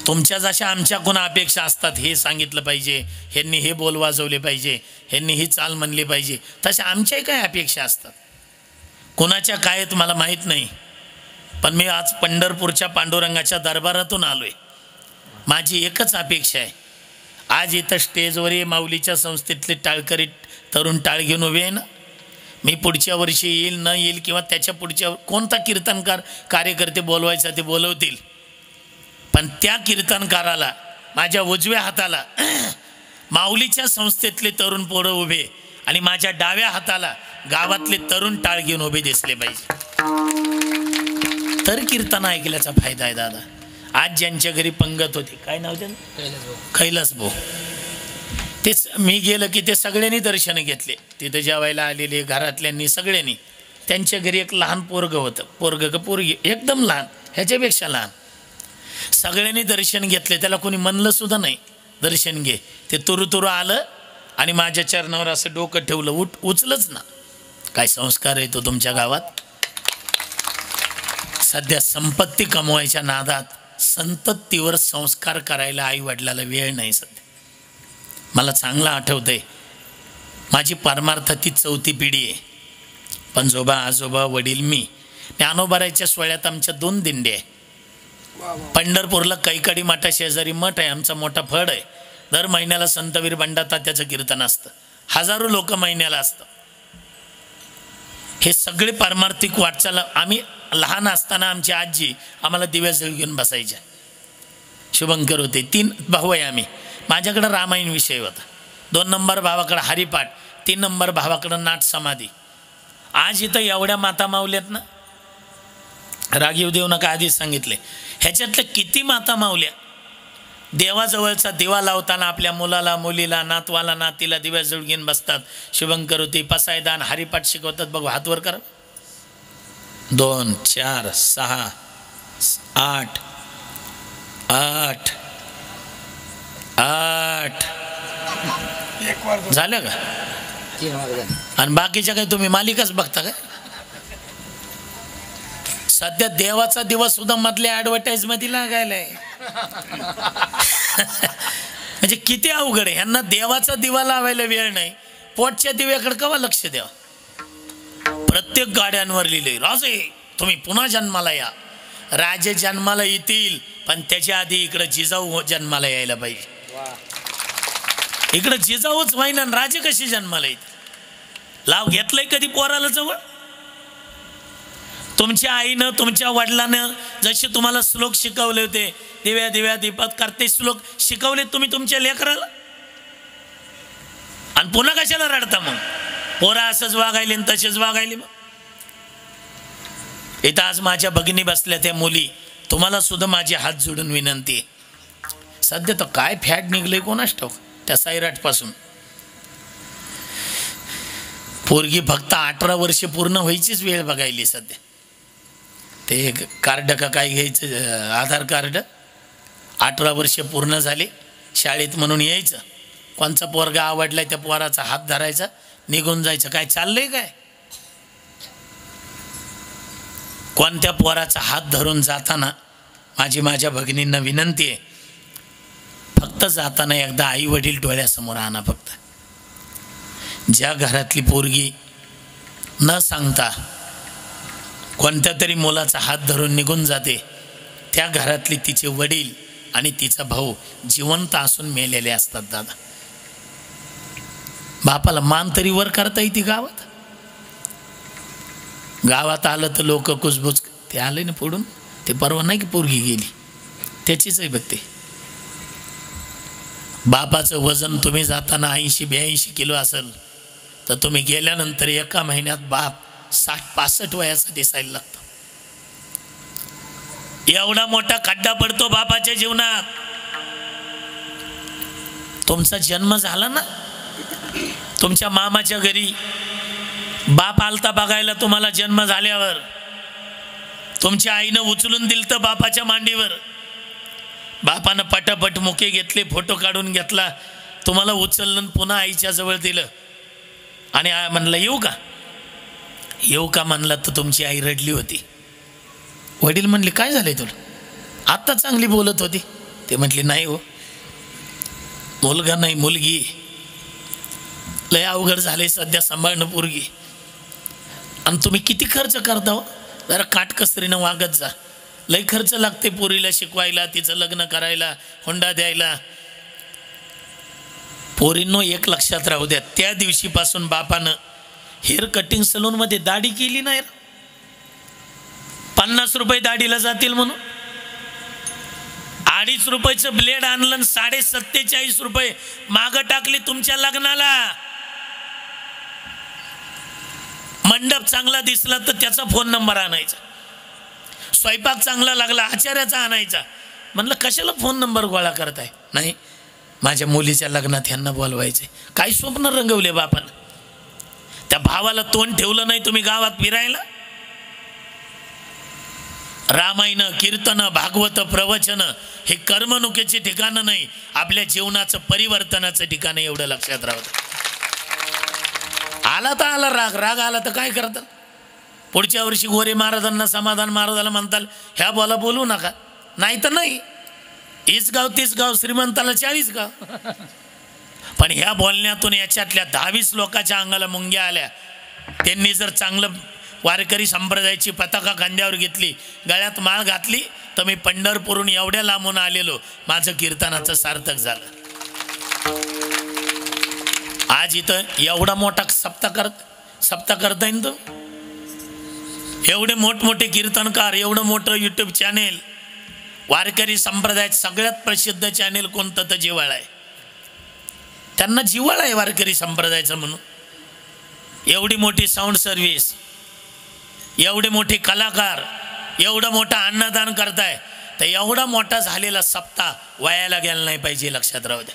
Speaker 1: तुमच्या जशा आमच्याकडून अपेक्षा असतात, हे सांगितलं पाहिजे, ह्यांनी हे बोल वाजवले पाहिजे, ह्यांनी ही चाल म्हणली पाहिजे, तशा आमच्याही काही अपेक्षा असतात. कोणाच्या काय आहेत मला माहीत नाही, पण मी आज पंढरपूरच्या पांडुरंगाच्या दरबारातून आलोय. माझी एकच अपेक्षा आहे. आज इथं स्टेजवर माऊलीच्या संस्थेतले टाळकरी तरुण टाळ घेऊन उभे आहे ना, मी पुढच्या वर्षी येईल न येईल किंवा त्याच्या पुढच्या कोणता कीर्तनकार कार्यकर्ते बोलवायचा ते बोलवतील, पण त्या कीर्तनकाराला माझ्या उजव्या हाताला माऊलीच्या संस्थेतले तरुण पोरं उभे आणि माझ्या डाव्या हाताला गावातले तरुण टाळ घेऊन उभे दिसले पाहिजे. तर कीर्तन ऐकल्याचा फायदा आहे दादा. आज ज्यांच्या घरी पंगत होती, काय नाव त्यांचं? कैलास भाऊ. तेच मी गेलं की ते सगळ्यांनी दर्शन घेतले. तिथं जेवायला आलेले घरातल्यांनी सगळ्यांनी. त्यांच्या घरी एक लहान पोरग होतं, पोरग का पोरगी एकदम लहान, ह्याच्यापेक्षा लहान. सगळ्यांनी दर्शन घेतले, त्याला कोणी म्हणलं सुद्धा नाही दर्शन घे. ते तुरु आलं आणि माझ्या चरणावर असं डोकं ठेवलं, उचलच ना. काय संस्कार आहे तो तुमच्या गावात. सध्या संपत्ती कमवायच्या नादात संततीवर संस्कार करायला आई वडिलाला वेळ नाही सध्या. मला चांगलं आठवतंय, माझी परमार्थाची 4थी पिढी आहे. पंजोबा आजोबा वडील मी. ज्ञानोबारायच्या सोहळ्यात आमच्या 2 दिंडे आहे. पंढरपूरला कैकाडी मठा शेजारी मठ आहे, आमचा मोठा फड आहे. दर महिन्याला संतवीर बंडा तात्याचं कीर्तन असतं. हजारो लोक महिन्याला असतं. हे सगळे पारमार्थिक वाटचाल. आम्ही लहान असताना आमची आजी आम्हाला दिव्याजवळ घेऊन बसायच्या. शुभंकर होते. 3 भाऊ आहे आम्ही. माझ्याकडं रामायण विषय होता. 2 नंबर भावाकडं हरिपाठ, 3 नंबर भावाकडं नाट समाधी. आज इथं एवढ्या माता मावल्यात ना, रागीव देऊ नका आधीच सांगितले. ह्याच्यातल्या किती माता मावल्या देवाजवळचा दिवा लावताना आपल्या मुलाला मुलीला नातवाला नातीला दिव्याजवळ घेऊन बसतात. शुभंकर होती, पसायदान, हरिपाठ शिकवतात. बघू हातवर करा. 2 4 6 8 8 8 झालं का? आणि बाकीच्या काही तुम्ही मालिकाच बघता काय? सध्या देवाचा दिवस सुद्धा मधल्या ऍडव्हर्टाईज मध्ये लागायलाय. म्हणजे किती अवघड आहे. यांना देवाचा दिवा लावायला वेळ नाही, पोटच्या दिव्याकडे केव्हा लक्ष द्या. प्रत्येक गाड्यांवर लिहिले, राजे तुम्ही पुन्हा जन्माला या. राजे जन्माला येतील, पण त्याच्या आधी इकडे जिजाऊ जन्माला यायला पाहिजे. इकडे जिजाऊच व्हायना, राजे कशी जन्माला येतील? लाव घेतलंय कधी पोराला जवळ? तुमच्या आईनं तुमच्या वडिलानं जसे तुम्हाला श्लोक शिकवले होते, दिव्या दिव्या दीपात करते श्लोक शिकवले तुम्ही तुमच्या लेकराला, आणि पुन्हा कशाला रडता मग? पोरा असंच वागायले तसेच वागायले. मग इथं आज माझ्या भगिनी बसल्या त्या मुली, तुम्हाला सुद्धा माझे हात जोडून विनंती आहे. सध्या तर काय फॅट निघलंय कोणास ठाऊक त्या सैराट पासून. पोरगी फक्त 18 वर्ष पूर्ण व्हायचीच वेळ बघायली सध्या. ते कार्ड का काय घ्यायचं, आधार कार्ड, 18 वर्ष पूर्ण झाले, शाळेत म्हणून यायचं, कोणचा पोरगा आवडलाय त्या पोराचा हात धरायचा, निघून जायचं. काय चाललंय काय? कोणत्या पोराचा हात धरून जाताना माझ्या भगिनींना विनंती आहे, फक्त जाताना एकदा आई वडील डोळ्यासमोर आणा. फक्त ज्या घरातली पोरगी न सांगता कोणत्या तरी मुलाचा हात धरून निघून जाते, त्या घरातली तिचे वडील आणि तिचा भाऊ जिवंत असून मेलेले असतात. दादा, बापाला मान तरी वर करता येते गावात? गावात आलं तर लोक कुसबुस, ते आले ना पुढून, ते परवा नाही की पोरगी गेली त्याचीच आहे बघते. बापाचं वजन तुम्ही जाताना 80-82 किलो असेल तर तुम्ही गेल्यानंतर एका महिन्यात बाप 60-65 वयाचा दिसायला लागतो. एवढा मोठा खड्डा पडतो बापाच्या जीवनात. तुमचा जन्म झाला ना, तुमच्या मामाच्या घरी बाप आलता बघायला तुम्हाला जन्म झाल्यावर, तुमच्या आईनं उचलून दिलतं बापाच्या मांडीवर, बापानं पटापट मुके घेतले, फोटो काढून घेतला, तुम्हाला उचललं पुन्हा आईच्या जवळ दिलं आणि म्हणलं येऊ का? येऊ का म्हणलं तर तुमची आई रडली होती. वडील म्हणले काय झालंय तुला? आत्ता चांगली बोलत होती. ते म्हटले नाही हो, मुलगा नाही मुलगी, लय अवघड झाले सध्या सांभाळणं पोरगी, आणि तुम्ही किती खर्च करता हो? जरा काटकसरीनं वागत जा. लय खर्च लागते पोरीला शिकवायला, तिचं लग्न करायला, हुंडा द्यायला. पोरींनो एक लक्षात राहू द्या, त्या दिवशीपासून बापानं हेअर कटिंग सलूनमध्ये दाढी केली नाही. 50 रुपये दाढीला जातील म्हणून 2.5 रुपयाचं ब्लेड आणलं, 47.5 रुपये मागं टाकले तुमच्या लग्नाला. मंडप चांगला दिसला तर त्याचा फोन नंबर आणायचा, स्वयंपाक चांगला लागला आचार्याचा आणायचा. म्हणलं कशाला फोन नंबर गोळा करताय? नाही, माझ्या मुलीच्या लग्नात ह्यांना बोलवायचे. काही स्वप्न रंगवले बापानं. त्या भावाला तोंड ठेवलं नाही तुम्ही गावात फिरायला. रामायण, कीर्तन, भागवत, प्रवचन हे कर्मणुकीचे ठिकाण नाही, आपल्या जीवनाचं परिवर्तनाचं ठिकाण. एवढं लक्षात राहतं. आला तर आला राग, राग आला तर काय करतात? पुढच्या वर्षी गोरे महाराजांना समाधान महाराजाला म्हणताल ह्या बोला बोलू नका, नाही तर नाही. 30 गाव 30 गाव, श्रीमंताला 40 गाव. पण ह्या बोलण्यातून याच्यातल्या 10-20 लोकांच्या अंगाला मुंग्या आल्या. त्यांनी जर चांगलं वारकरी संप्रदायाची पताका खांद्यावर घेतली, गळ्यात माळ घातली, तर मी पंढरपूरहून एवढ्या लांबून आलेलो, माझं कीर्तनाचं सार्थक झालं. आज इथं एवढा मोठा सप्ताह करता येईल तो. एवढे मोठमोठे कीर्तनकार, एवढं मोठं यूट्यूब चॅनेल, वारकरी संप्रदायात सगळ्यात प्रसिद्ध चॅनेल कोणतं तर जिव्हाळा आहे. त्यांना जिव्हाळा आहे वारकरी संप्रदायाचं म्हणून. एवढी मोठी साऊंड सर्व्हिस, एवढे मोठे कलाकार, एवढं मोठं अन्नदान करताय, तर एवढा मोठा झालेला सप्ताह वायाला गेला नाही पाहिजे. लक्षात राहू द्या.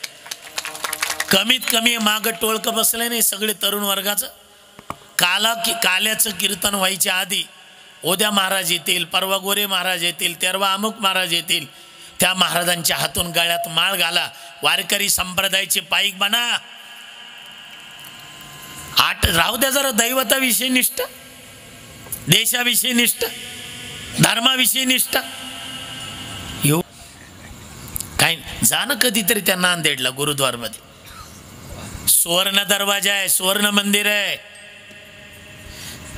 Speaker 1: कमीत कमी मागं टोळकं बसलं नाही सगळे तरुण वर्गाचं. काल्याचं कीर्तन व्हायच्या आधी उद्या महाराज येतील, परवा गोरे महाराज येतील, तेरवा अमुक महाराज येतील, त्या महाराजांच्या हातून गळ्यात माळ घाला, वारकरी संप्रदायाचे पाईक बना. राहू द्या जरा दैवताविषयी निष्ठा, देशाविषयी निष्ठा, धर्माविषयी निष्ठा. येऊ काय जा ना कधीतरी त्या नांदेडला गुरुद्वारमध्ये. सुवर्ण दरवाजा आहे, सुवर्ण मंदिर आहे.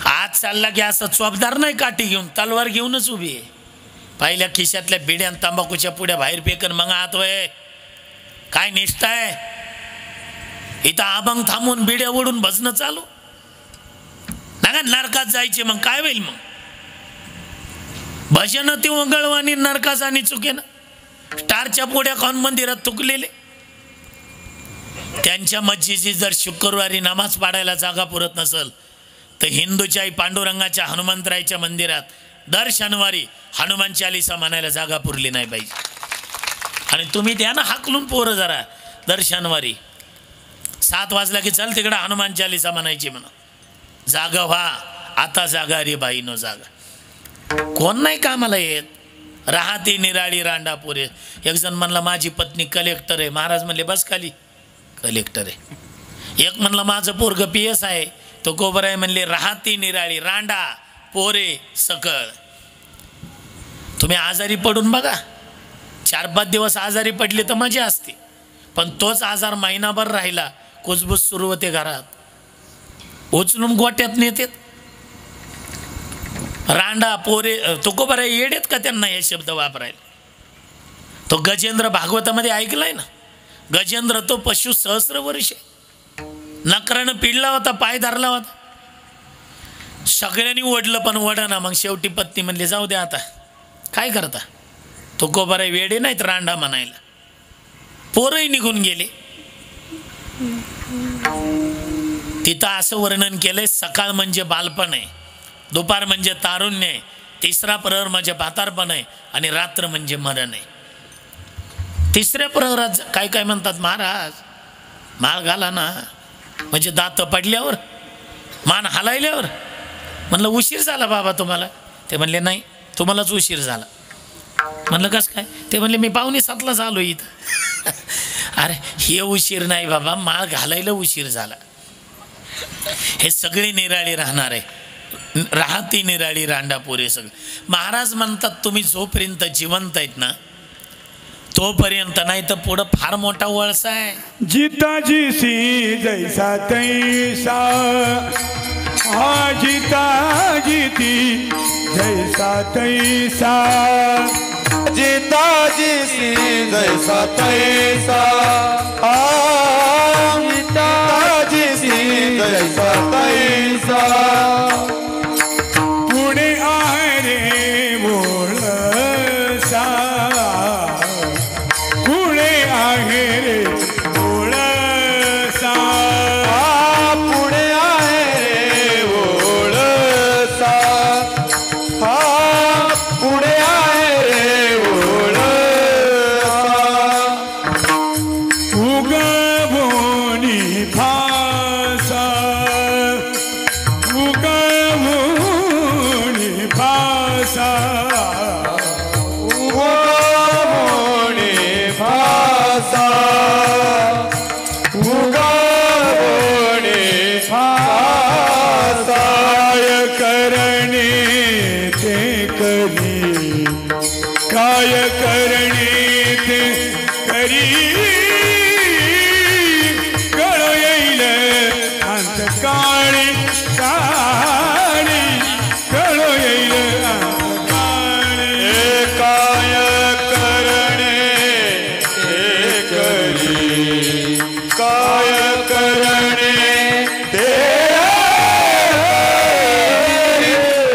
Speaker 1: आज चालला की असं चोपदार नाही काठी घेऊन, तलवार घेऊनच उभी आहे. पहिल्या खिशातल्या बिड्या तंबाखूच्या पुड्या बाहेर फेकन मग आत वय. काय निष्ठा आहे इथं? अभंग थांबून बिड्या ओढून भजनं चालू ना. नरकात जायचे मग काय होईल? मग भजन ती वंगळवाणी नरकाच आणि चुके ना. स्टारच्या पुड्या खाऊन मंदिरात तुकलेले. त्यांच्या मस्जिदीत जर शुक्रवारी नमाज पाडायला जागा पुरत नसल तर हिंदूच्या पांडुरंगाच्या हनुमंतरायच्या मंदिरात दर शनिवारी हनुमान चालीसा म्हणायला जागा पुरली नाही पाहिजे. आणि तुम्ही द्या ना हाकलून पोरं जरा दर शनिवारी 7 वाजला की चल तिकडे हनुमान चालीसा म्हणायची म्हणा. जागा व्हा आता, जागा रे बाईनो जागा. कोण नाही कामाला येत. राहते निराळी रांडा पुरे. एक जण म्हणला माझी पत्नी कलेक्टर आहे. महाराज म्हणले बस खाली, कलेक्टर आहे. एक म्हणलं माझं पोरग PS आहे. तो गोबर आहे म्हणले राहती निराळी रांडा पोरे सकळ. तुम्ही आजारी पडून बघा, 4-5 दिवस आजारी पडले तर मजा असते. पण तोच आजार महिनाभर राहिला, कुजबूज सुरू होते घरात, उचलून गोट्यात नेतात. रांडा पोरे तो गोबर आहे. येडेत का त्यांना हे शब्द वापरायला? तो गजेंद्र भागवतामध्ये ऐकलाय ना. गजेंद्र तो पशु सहस्र वर्ष नकरानं पिडला होता, पाय धरला होता. सगळ्यांनी ओढलं पण ओढना. मग शेवटी पत्नी म्हणली जाऊ द्या आता काय करता. तो गोबर आहे वेडे नाहीत रांडा म्हणायला. पोरही निघून गेले. तिथं असं वर्णन केलंय, सकाळ म्हणजे बालपण आहे, दुपार म्हणजे तारुण्य आहे, तिसरा प्रहर म्हणजे म्हातारपण आहे आणि रात्र म्हणजे मरण आहे. तिसऱ्या प्रहरात काय काय म्हणतात महाराज, माळ घाला ना म्हणजे दात पडल्यावर, मान हलायल्यावर. म्हणलं उशीर झाला बाबा तुम्हाला? ते म्हणले नाही तुम्हालाच उशीर झाला. म्हणलं कसं काय? ते म्हणले मी 6:45 आलो इथं. अरे हे उशीर नाही बाबा, माळ घालायला उशीर झाला. हे सगळे निराळी राहणार आहे. राहती निराळी रांडा पोरे सगळं. महाराज म्हणतात तुम्ही जोपर्यंत जिवंत आहेत ना तोपर्यंत, नाही तर पुढं फार मोठा वळसा आहे.
Speaker 2: जिता जिसी जैसा तैसा, हा जिता जिती जैसा तैसा,
Speaker 3: जिता जिसी जैसा तैसा, जिता जिसी जैसा तैसा.
Speaker 2: पुणे आहे रे वळसा, पुणे आहे रे वळसा,
Speaker 3: पुणे आहे रे वळसा, पुणे आहे रे वळसा.
Speaker 2: उगवोनी फासा, उगवोनी फासा,
Speaker 3: उगवोनी फासा, उगवोनी फासा.
Speaker 2: काय करणे ते करी, काय करणे ते करी, कळ येईल अंतकाळी काळी, कळ येईल अंतकाळी.
Speaker 3: काय करणे ते करी, काय करणे ते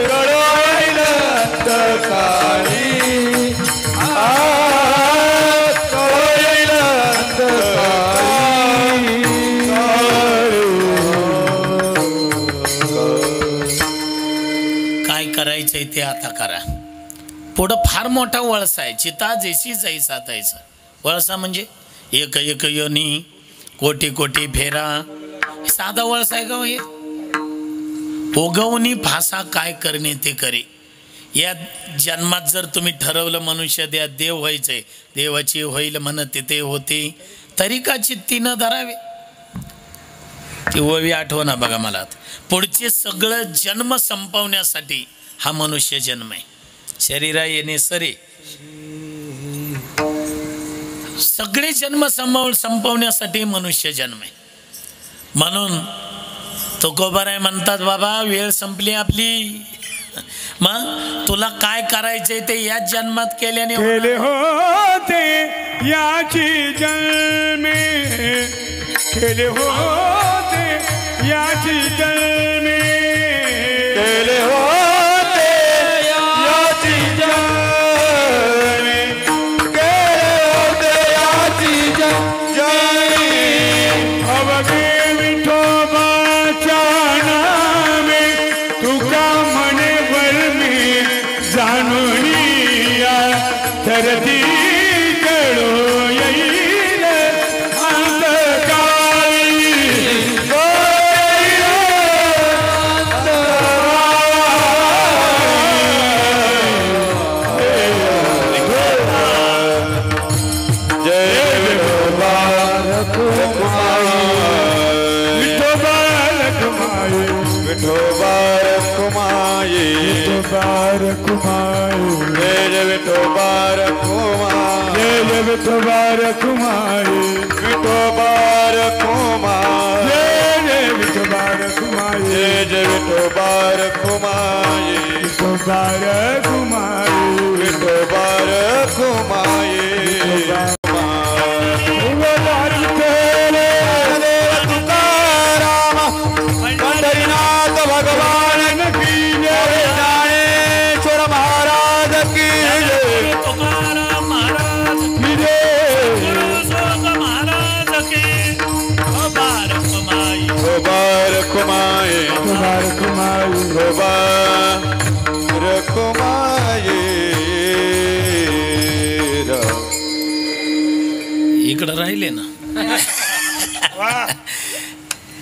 Speaker 3: कळोईल अंतकाळी, कळोईल अंतकाळी.
Speaker 1: काय करायचंय ते आता करा. पुढं फार मोठा वळसा आहे. चिता जैसी जैसा तैसा. वळसा म्हणजे एक एक योनी, कोटी कोटी फेरा. साधा वळसा आहे का हो हे? उगवणी फासा काय करणे ते करे. या जन्मात जर तुम्ही ठरवलं मनुष्य द्या देव व्हायचंय, देवाची होईल म्हणत ते होते, तरी का चित्ती न धरावे. ती ओवी आठवना बघा मला. पुढचे सगळं जन्म संपवण्यासाठी हा मनुष्य जन्म आहे. शरीरा येणे सरे सगळे जन्म संपवण्यासाठी मनुष्य जन्म आहे. म्हणून तुकोबाराय म्हणतात बाबा वेळ संपली आपली. मग तुला काय करायचंय ते याच जन्मात केल्याने
Speaker 2: केले होते याची जन्मे, केले होते याची जन्मे,
Speaker 3: केले होते याची जन्मे, केले होते याची जन्मे.
Speaker 2: अवघे विठोबाच्या नामे तुका म्हणे वर्मी जाणून या धरती कळो येईल अंतकाळी. विठोबार कुमारी,
Speaker 3: विठोबार कुमारी,
Speaker 2: जय विठोबार कुमारी,
Speaker 3: जय विठोबार कुमारी,
Speaker 2: विठोबार कुमारी,
Speaker 3: विठोबार कुमारी. तुकाराम पंढरीनाथ भगवान की जय, ज्ञानेश्वर महाराज की जय,
Speaker 1: तुकाराम महाराज
Speaker 2: की जय.
Speaker 1: महाराज के बार कुमाई
Speaker 3: विठोबार कुमारी,
Speaker 2: विठोबार कुमारी,
Speaker 3: विठोबार कुमारी.
Speaker 1: इकडं राहिले ना.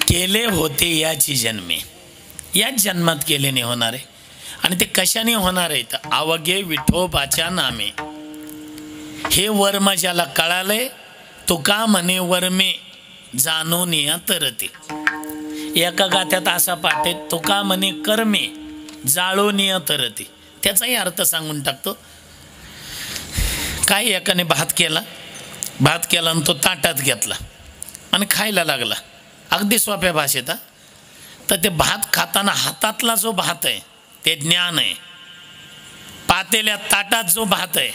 Speaker 1: केले होते याची जन्मे, याच जन्मात केल्याने होणार आहे. आणि ते कशाने होणार आहे तर अवघे विठोबाच्या नामे. हे वर्म ज्याला कळालंय तुका म्हणे वर्मे जाणून या तरते. एका गात्यात असा पाठ आहे तुका म्हणे कर्मे जाळून या तरते. त्याचाही अर्थ सांगून टाकतो. काय एकाने भात केला आणि तो ताटात घेतला आणि खायला लागला. अगदी सोप्या भाषेत. तर ते भात खाताना हातातला जो भात आहे ते ज्ञान आहे. पातेल्या ताटात जो भात आहे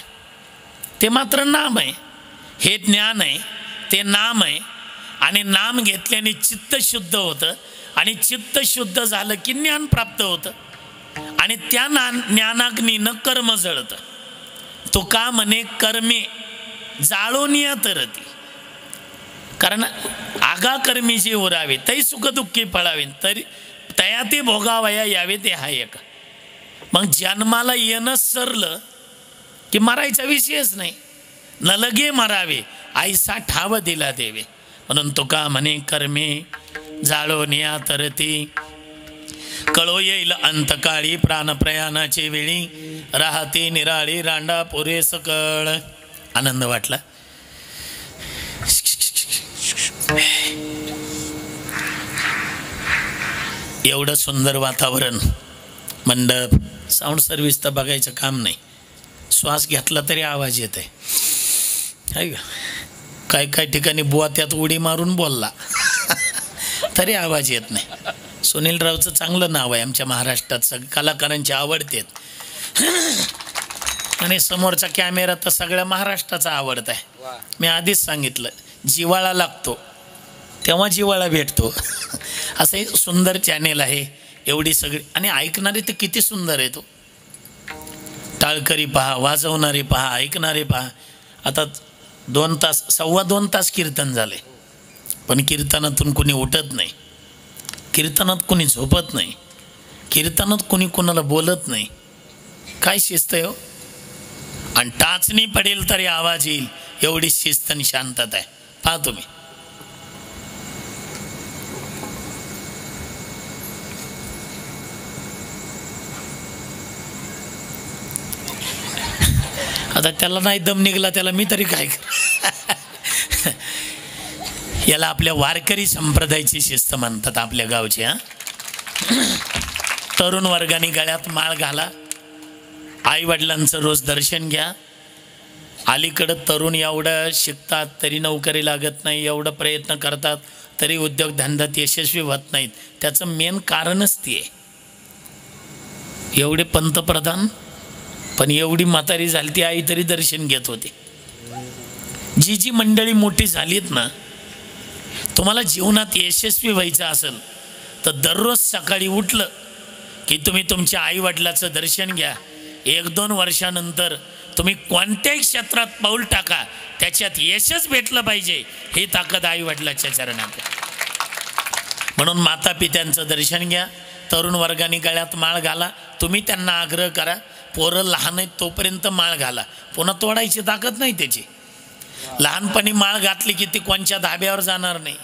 Speaker 1: ते मात्र नाम आहे. हे ज्ञान आहे, ते नाम आहे. आणि नाम घेतल्याने चित्त शुद्ध होतं आणि चित्त शुद्ध झालं की ज्ञान प्राप्त होतं. आणि त्या ज्ञानाग्नीनं कर्म जळतं. तुका म्हणे कर्मे जाळून या तरती. कारण आगा कर्मी जे उरावे तै सुख दुःखी फळावे तरी तया ते भोगावया यावे ते हा एक. मग जन्माला येणं सरलं की मरायचा विषयच नाही. न लगे मरावे आईसा ठाव दिला देवे. म्हणून तुका म्हणे कर्मे जाळून या तरती. कळो येईल अंतकाळी प्राणप्रयाणाचे वेळी राहते निराळी रांडा पुरे सकळ. आनंद वाटला. एवढं सुंदर वातावरण, मंडप, साऊंड सर्व्हिस तर बघायचं काम नाही. श्वास घेतला तरी आवाज येत आहे. काय काय ठिकाणी बुवा त्यात उडी मारून बोलला तरी आवाज येत नाही. सुनील रावचं चांगलं नाव आहे आमच्या महाराष्ट्रात. कलाकारांची आवडतेत. आणि समोरचा कॅमेरा तर सगळ्या महाराष्ट्राचा आवडत आहे. मी आधीच सांगितलं जिवाळा लागतो तेव्हा जिवाळा भेटतो. असं एक सुंदर चॅनेल आहे. एवढी सगळी आणि ऐकणारे तर किती सुंदर आहे. तो टाळकरी पहा, वाजवणारे पहा, ऐकणारे पहा. आता 2 तास 2.25 तास कीर्तन झाले. पण कीर्तनातून कुणी उठत नाही. कीर्तनात कुणी झोपत नाही. कीर्तनात कुणी कुणाला बोलत नाही. काय शिस्त आहे हो. आणि टाचणी पडेल तरी आवाज येईल एवढी शिस्त आणि शांतता आहे. पहा तुम्ही. आता त्याला नाही दम निघला त्याला मी तरी काय याला आपल्या वारकरी संप्रदायाची शिस्त म्हणतात आपल्या गावची. तरुण वर्गाने गळ्यात माळ घाला, आई वडिलांचं रोज दर्शन घ्या. अलीकडं तरुण एवढं शिकतात तरी नोकरी लागत नाही, एवढं प्रयत्न करतात तरी उद्योगधंद्यात यशस्वी होत नाहीत. त्याचं मेन कारणच ते आहे. एवढे पंतप्रधान पण एवढी म्हातारी झाली ती आई तरी दर्शन घेत होते. जी जी मंडळी मोठी झालीत ना, तुम्हाला जीवनात यशस्वी व्हायचं असेल तर दररोज सकाळी उठलं की तुम्ही तुमच्या आईवडिलाचं दर्शन घ्या. 1-2 वर्षानंतर तुम्ही कोणत्याही क्षेत्रात पाऊल टाका, त्याच्यात यशच भेटलं पाहिजे. ही ताकद आईवडिलाच्या चरणात आहे. म्हणून माता पित्यांचं दर्शन घ्या. तरुण वर्गाने गळ्यात माळ घाला. तुम्ही त्यांना आग्रह करा, पोरं लहान आहेत तोपर्यंत माळ घाला, पुन्हा तोडायची ताकद नाही त्याची. लहानपणी माळ घातली की ती कोणच्या धाब्यावर जाणार नाही,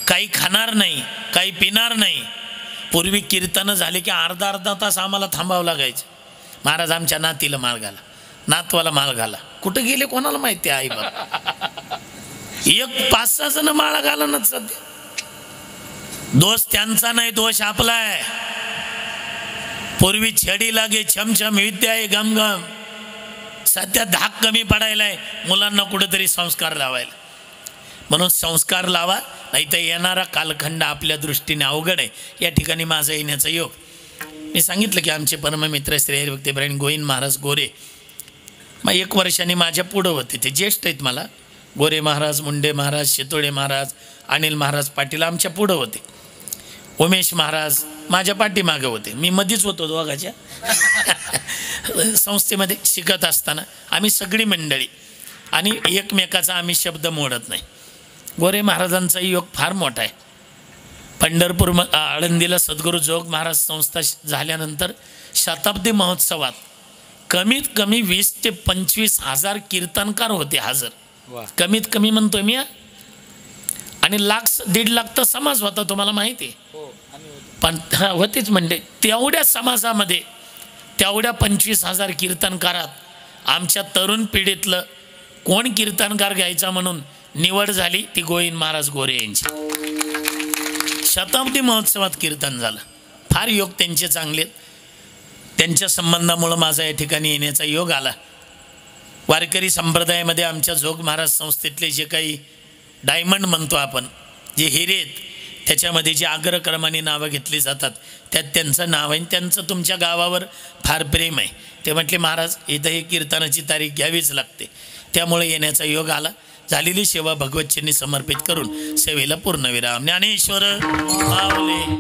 Speaker 1: काही खाणार नाही, काही पिणार नाही. पूर्वी कीर्तनं झाली की अर्धा तास आम्हाला थांबावं लागायचं. महाराज आमच्या नातीला माळ घाला, नातवाला माळ घाला. कुठं गेले कोणाला माहिती आहे. आई बाबा 5-6 जण माळा घाला ना. सध्या दोष त्यांचा नाही, दोष आपला आहे. पूर्वी छडी लागे छमछम विद्या आहे गमगम. सध्या धाक कमी पडायलाय, मुलांना कुठेतरी संस्कार लावायला. म्हणून संस्कार लावा, नाही तर येणारा कालखंड आपल्या दृष्टीने अवघड आहे. या ठिकाणी माझा येण्याचा योग. मी सांगितलं की आमचे परममित्र श्री हरिभक्तीपरायण गोविंद महाराज गोरे मग 1 वर्षाने माझ्या पुढं होते. ते ज्येष्ठ आहेत मला. गोरे महाराज, मुंडे महाराज, शितोळे महाराज, अनिल महाराज पाटील आमच्या पुढं होते. उमेश महाराज माझ्या पाठीमागं होते. मी मध्येच होतो दोघाच्या. संस्थेमध्ये शिकत असताना आम्ही सगळी मंडळी आणि एकमेकाचा आम्ही शब्द मोडत नाही. गोरे महाराजांचा योग फार मोठा आहे. पंढरपूर आळंदीला सद्गुरू जोग महाराज संस्था झाल्यानंतर शताब्दी महोत्सवात कमीत कमी 20 ते 25 हजार कीर्तनकार होते हजर. कमीत कमी म्हणतोय मी. आणि 1-1.5 लाख तर समाज होता, तुम्हाला माहिती आहे. पण होतीच म्हणजे तेवढ्या समाजामध्ये तेवढ्या 25,000 कीर्तनकारात आमच्या तरुण पिढीतलं कोण कीर्तनकार घ्यायचा म्हणून निवड झाली ती गोविंद महाराज गोरे यांची. शताब्दी महोत्सवात कीर्तन झालं. फार योग त्यांचे चांगले. त्यांच्या संबंधामुळं माझा या ठिकाणी येण्याचा योग आला. वारकरी संप्रदायामध्ये आमच्या जोग महाराज संस्थेतले जे काही डायमंड म्हणतो आपण, जे हिरे आहेत, त्याच्यामध्ये जे अग्रक्रमाने नावं घेतली जातात त्यात त्यांचं नाव आहे. त्यांचं तुमच्या गावावर फार प्रेम आहे. ते म्हटले महाराज इथं हे कीर्तनाची तारीख घ्यावीच लागते. त्यामुळे येण्याचा योग आला. झालेली सेवा भगवतचरणी समर्पित करून सेवेला पूर्णविराम. ज्ञानेश्वर माऊली.